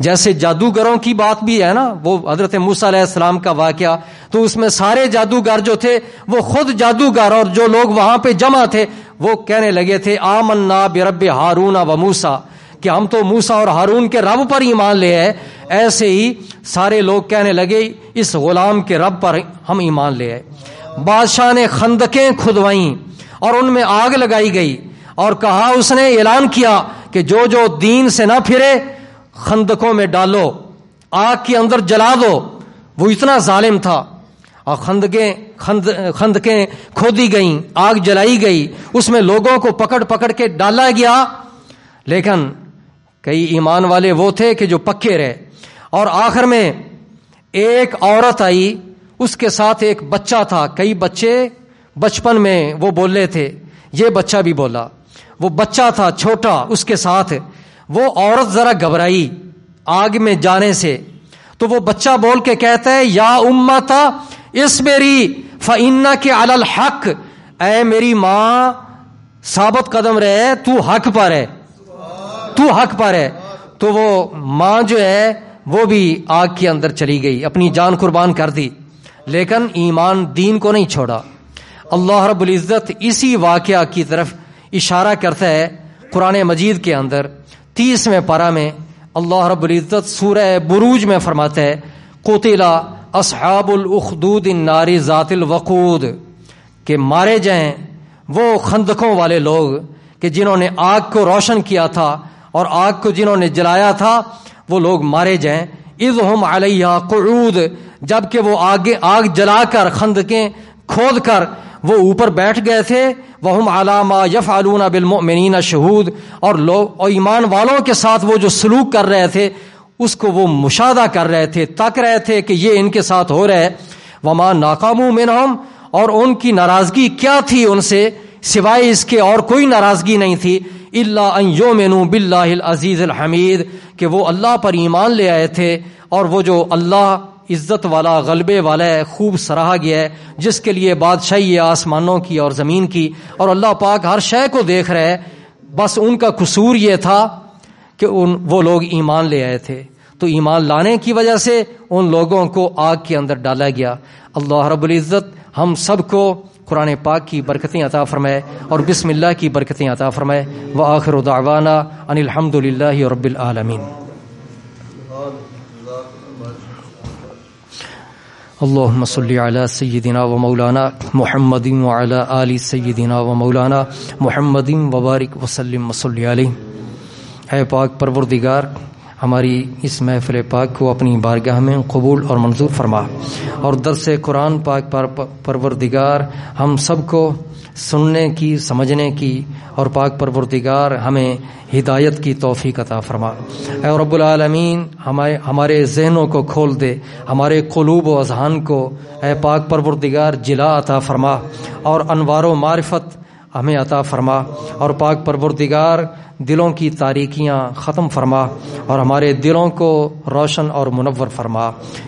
جیسے جادوگروں کی بات بھی ہے نا، وہ حضرت موسیٰ علیہ السلام کا واقعہ، تو اس میں سارے جادوگر جو تھے وہ خود جادوگر، اور جو لوگ وہاں پہ جمع تھے وہ کہنے لگے تھے آمنا برب ہارون و موسیٰ، کہ ہم تو موسیٰ اور ہارون کے رب پر ایمان لے آئے. ایسے ہی سارے لوگ کہنے لگے اس غلام کے رب پر ہم ایمان لے آئے. بادشاہ نے خندقیں کھدوائیں اور ان میں آگ لگائی گئی، اور کہا، اس نے اعلان کیا کہ جو جو دین سے نہ پھرے خندقوں میں ڈالو، آگ کے اندر جلا دو. وہ اتنا ظالم تھا، اور خندقیں کھودی گئیں، آگ جلائی گئی، اس میں لوگوں کو پکڑ پکڑ کے ڈالا گیا. لیکن کئی ایمان والے وہ تھے کہ جو پکے رہے، اور آخر میں ایک عورت آئی، اس کے ساتھ ایک بچہ تھا. کئی بچے بچپن میں وہ بولے تھے، یہ بچہ بھی بولا، وہ بچہ تھا چھوٹا اس کے ساتھ. وہ عورت ذرا گھبرائی آگ میں جانے سے، تو وہ بچہ بول کے کہتا ہے یا امتا اصبری فإنک علی الحق، اے میری ماں ثابت قدم رہے، تو حق پر ہے، تو حق پر ہے. تو وہ ماں جو ہے وہ بھی آگ کے اندر چلی گئی، اپنی جان قربان کر دی، لیکن ایمان دین کو نہیں چھوڑا. اللہ رب العزت اسی واقعہ کی طرف اشارہ کرتا ہے قرآن مجید کے اندر 30ویں پارہ میں. اللہ رب العزت سورہ بروج میں فرماتا ہے قتل اصحاب الاخدود النار ذات الوقود، کہ مارے جائیں وہ خندقوں والے لوگ کہ جنہوں نے آگ کو روشن کیا تھا اور آگ کو جنہوں نے جلایا تھا، وہ لوگ مارے جائیں. اذ ہم علیہا قعود، جبکہ وہ آگ جلا کر خندقیں کھود کر وہ اوپر بیٹھ گئے تھے. وہم علی ما یفعلون بالمؤمنین شہود، اور لوگ اور ایمان والوں کے ساتھ وہ جو سلوک کر رہے تھے اس کو وہ مشاہدہ کر رہے تھے، تک رہے تھے کہ یہ ان کے ساتھ ہو رہا ہے. وما ناقموا منہم، اور ان کی ناراضگی کیا تھی ان سے، سوائے اس کے اور کوئی ناراضگی نہیں تھی. الا ان یؤمنوا باللہ العزیز الحمید، کہ وہ اللہ پر ایمان لے آئے تھے، اور وہ جو اللہ عزت والا غلبے والا ہے، خوب سراہا گیا ہے، جس کے لیے بادشاہی ہے آسمانوں کی اور زمین کی، اور اللہ پاک ہر شے کو دیکھ رہا ہے. بس ان کا قصور یہ تھا کہ وہ لوگ ایمان لے آئے تھے، تو ایمان لانے کی وجہ سے ان لوگوں کو آگ کے اندر ڈالا گیا. اللہ رب العزت ہم سب کو قرآن پاک کی برکتیں عطا فرمائے اور بسم اللہ کی برکتیں عطا فرمائے. وآخر دعوانا ان الحمد للہ رب العالمین. اللہم صلی علی سیدنا و مولانا محمد وعلی آل سیدنا و مولانا محمد وبارک وسلم وصلی علیہ. اے پاک پروردگار، ہماری اس محفل پاک کو اپنی بارگاہ میں قبول اور منظور فرما، اور درس قرآن پاک پر پروردگار ہم سب کو سننے کی، سمجھنے کی، اور پاک پروردگار ہمیں ہدایت کی توفیق عطا فرما۔ اے رب العالمین ہمارے ذہنوں کو کھول دے، ہمارے قلوب و اذہان کو اے پاک پروردگار جلا عطا فرما، اور انوار و معرفت ہمیں عطا فرما، اور پاک پروردگار دلوں کی تاریکیاں ختم فرما اور ہمارے دلوں کو روشن اور منور فرما۔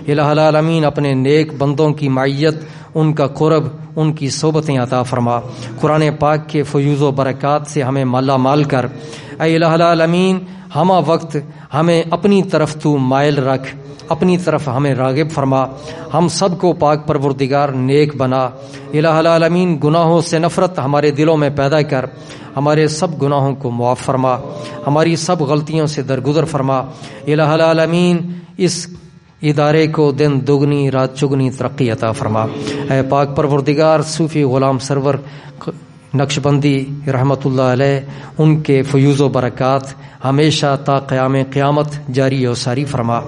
الہ العالمین اپنے نیک بندوں کی معیت، ان کا قرب، ان کی صحبتیں عطا فرما۔ قرآن پاک کے فیوز و برکات سے ہمیں مالا مال کر۔ اے الہ العالمین ہمہ وقت ہمیں اپنی طرف تو مائل رکھ، اپنی طرف ہمیں راغب فرما، ہم سب کو پاک پروردگار نیک بنا۔ الہ العالمین گناہوں سے نفرت ہمارے دلوں میں پیدا کر، ہمارے سب گناہوں کو معاف فرما، ہماری سب غلطیوں سے درگزر فرما۔ الہ العالمین اس ادارے کو دن دگنی رات چگنی ترقی عطا فرما۔ اے پاک پروردگار صوفی غلام سرور نقشبندی رحمت اللہ علیہ، ان کے فیوز و برکات ہمیشہ تا قیام قیامت جاری و ساری فرما۔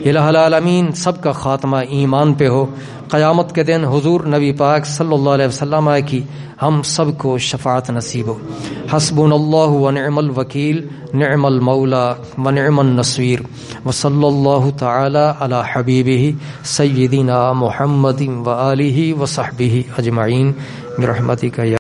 الہ العالمین سب کا خاتمہ ایمان پہ ہو، قیامت کے دن حضور نبی پاک صلی اللہ علیہ وسلم کی ہم سب کو شفاعت نصیب ہو۔ حسبنا اللہ ونعم الوکیل، نعم المولا ونعم النصیر، وصلی اللہ تعالی علی حبیبہ سیدنا محمد وآلہ وصحبہ اجمعین برحمتک یا